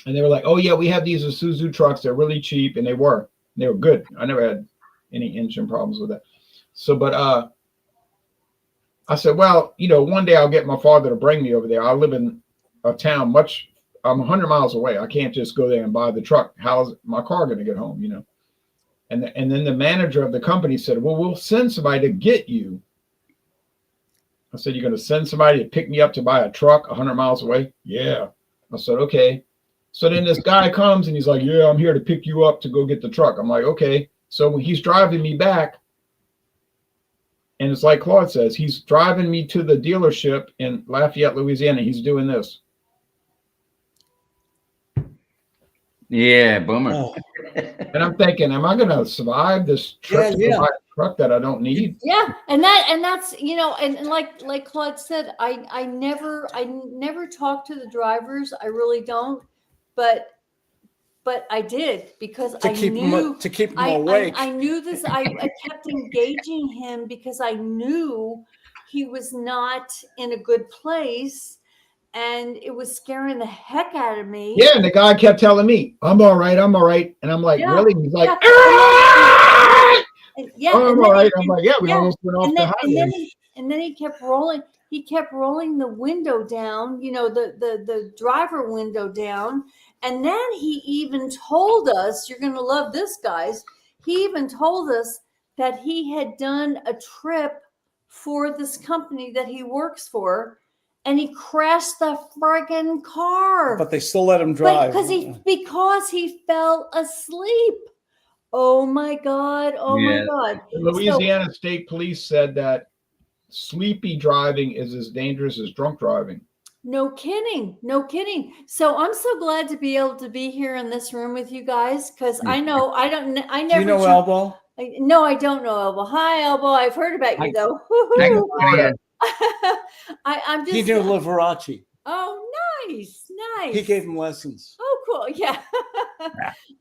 and they were like, "Oh yeah, we have these Isuzu trucks. They're really cheap," and they were good. I never had any engine problems with that. So, but I said, well, one day I'll get my father to bring me over there. I live in a town I'm 100 miles away. I can't just go there and buy the truck. How's my car going to get home, And then the manager of the company said, well, we'll send somebody to get you. I said, you're going to send somebody to pick me up to buy a truck 100 miles away? Yeah. I said, okay. So then this guy comes and he's like, yeah, I'm here to pick you up to go get the truck. I'm like, okay. So when he's driving me back, and it's like Claude says, he's driving me to the dealership in Lafayette, Louisiana. He's doing this. Yeah, boomer. Oh. And I'm thinking, am I going to survive this trip to buy a truck that I don't need? Yeah, and that's and like Claude said, I never talk to the drivers. I really don't, but I did because to keep him awake. I knew this. I kept engaging him because I knew he was not in a good place. And it was scaring the heck out of me. Yeah, and the guy kept telling me, I'm all right. And I'm like, really? He's like, yeah. Oh, I'm all right. I'm like, yeah, we almost went off the highway. And then he kept rolling. He kept rolling the window down, the driver window down. And then he even told us, you're going to love this, guys. He even told us that he had done a trip for this company that he works for. And he crashed the friggin' car. But they still let him drive. Because he fell asleep. Oh my God. My God. The Louisiana State Police said that sleepy driving is as dangerous as drunk driving. No kidding. So I'm so glad to be able to be here in this room with you guys because I never. Do you know Elbow? No, I don't know Elbow. Hi, Elbow. I've heard about you though. I'm just. He knew Liberace. Oh, nice. He gave him lessons. Oh, cool. Yeah.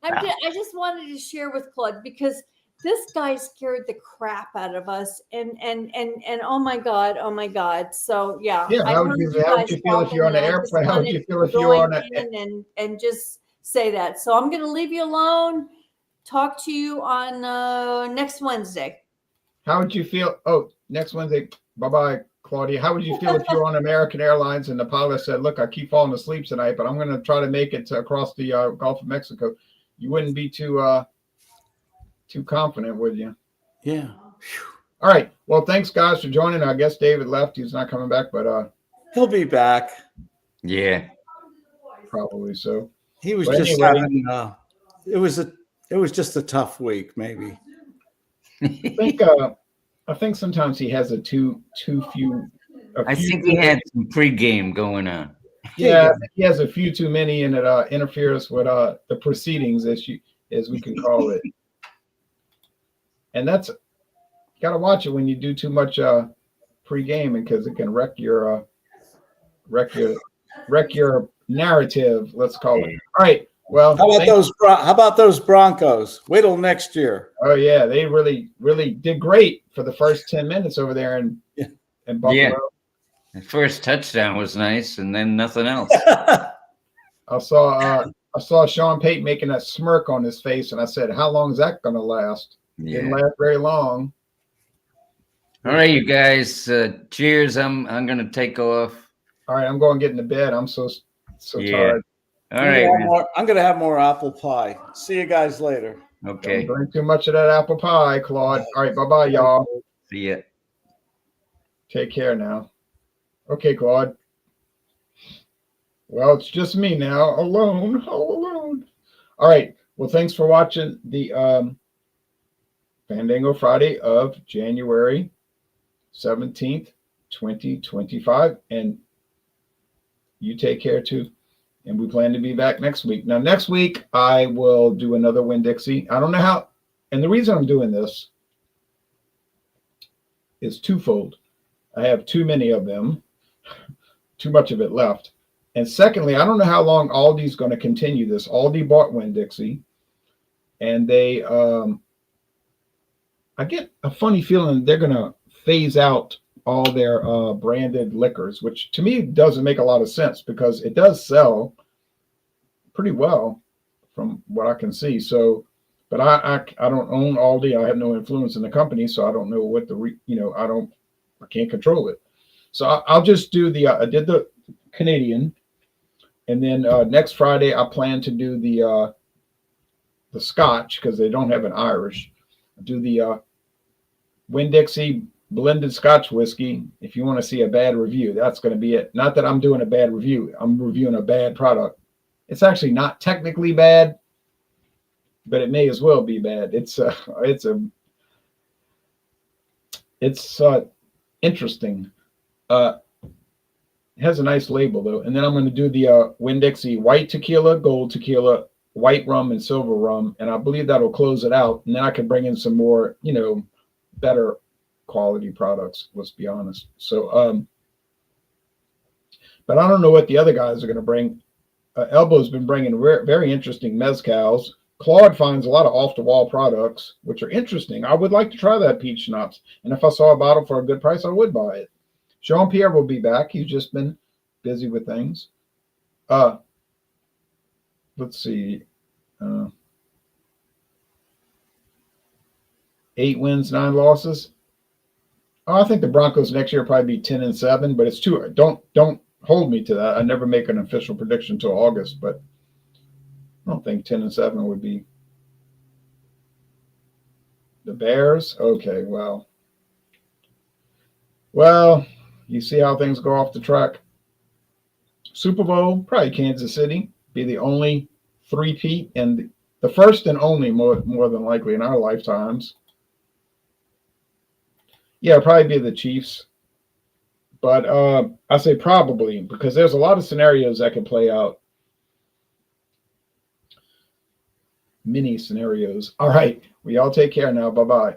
I just wanted to share with Claude because This guy scared the crap out of us, and oh my god. So yeah, Yeah, I how would heard you you how would guys you feel if talking, you're on and an I just airplane? How would wanted you feel to if you were join on a in and just say that. So I'm going to leave you alone. Talk to you on next Wednesday. How would you feel? Oh, next Wednesday. Bye bye, Claudia. How would you feel if you were on American Airlines and the pilot said, "Look, I keep falling asleep tonight, but I'm going to try to make it across the Gulf of Mexico"? You wouldn't be too confident, would you? Yeah. All right. Well, thanks, guys, for joining. I guess David left. He's not coming back, but He'll be back. Yeah. probably so. He was But just anyway. having it was just a tough week, maybe. I think sometimes he has a few. I think he had some pregame going on. Yeah, he has a few too many, and it interferes with the proceedings, as we can call it. And that's, you got to watch it when you do too much pre-gaming, because it can wreck your narrative. Let's call it. All right. Well, how about those Broncos? Wait till next year. Oh yeah, they really did great for the first 10 minutes over there in Buffalo. Yeah. The first touchdown was nice, and then nothing else. I saw Sean Payton making that smirk on his face, and I said, "How long is that going to last?" Yeah. Didn't last very long. All right, you guys. Cheers. I'm gonna take off. All right, I'm going to get into bed. I'm so tired. All right. I'm gonna have more apple pie. See you guys later. Okay. Don't drink too much of that apple pie, Claude. All right, bye-bye, y'all. See ya. Take care now. Okay, Claude. Well, it's just me now, alone, all alone. All right. Well, thanks for watching the Fandango Friday of January 17th, 2025. And you take care too. And we plan to be back next week. Now, next week, I will do another Winn-Dixie. I don't know how. And the reason I'm doing this is twofold. I have too many of them, too much of it left. And secondly, I don't know how long Aldi's going to continue this. Aldi bought Winn-Dixie. And they, I get a funny feeling they're going to phase out all their branded liquors, which to me doesn't make a lot of sense, because it does sell pretty well from what I can see. So, but I don't own Aldi. I have no influence in the company, so I don't know what I can't control it. So I'll just do I did the Canadian, and then next Friday I plan to do the Scotch, because they don't have an Irish. I'll do the Winn-Dixie blended Scotch whiskey. If you want to see a bad review, that's going to be it. Not that I'm doing a bad review. I'm reviewing a bad product. It's actually not technically bad, but it may as well be bad. It's interesting. It has a nice label though. And then I'm going to do the Winn-Dixie white tequila, gold tequila, white rum, and silver rum. And I believe that'll close it out. And then I can bring in some more, better quality products, let's be honest. So but I don't know what the other guys are going to bring. Elbow's been bringing very interesting mezcals. Claude finds a lot of off-the-wall products, which are interesting. I would like to try that peach schnapps, and if I saw a bottle for a good price, I would buy it. Jean-Pierre will be back. He's just been busy with things. Let's see. 8 wins, 9 losses. Oh, I think the Broncos next year will probably be 10-7, but it's too. Don't hold me to that. I never make an official prediction until August, but I don't think 10-7 would be. The Bears. Okay, well, you see how things go off the track. Super Bowl, probably Kansas City, be the only three-peat, and the first and only more than likely in our lifetimes. Yeah, probably be the Chiefs. But I say probably, because there's a lot of scenarios that can play out. Mini scenarios. All right. Well, y'all take care now. Bye-bye.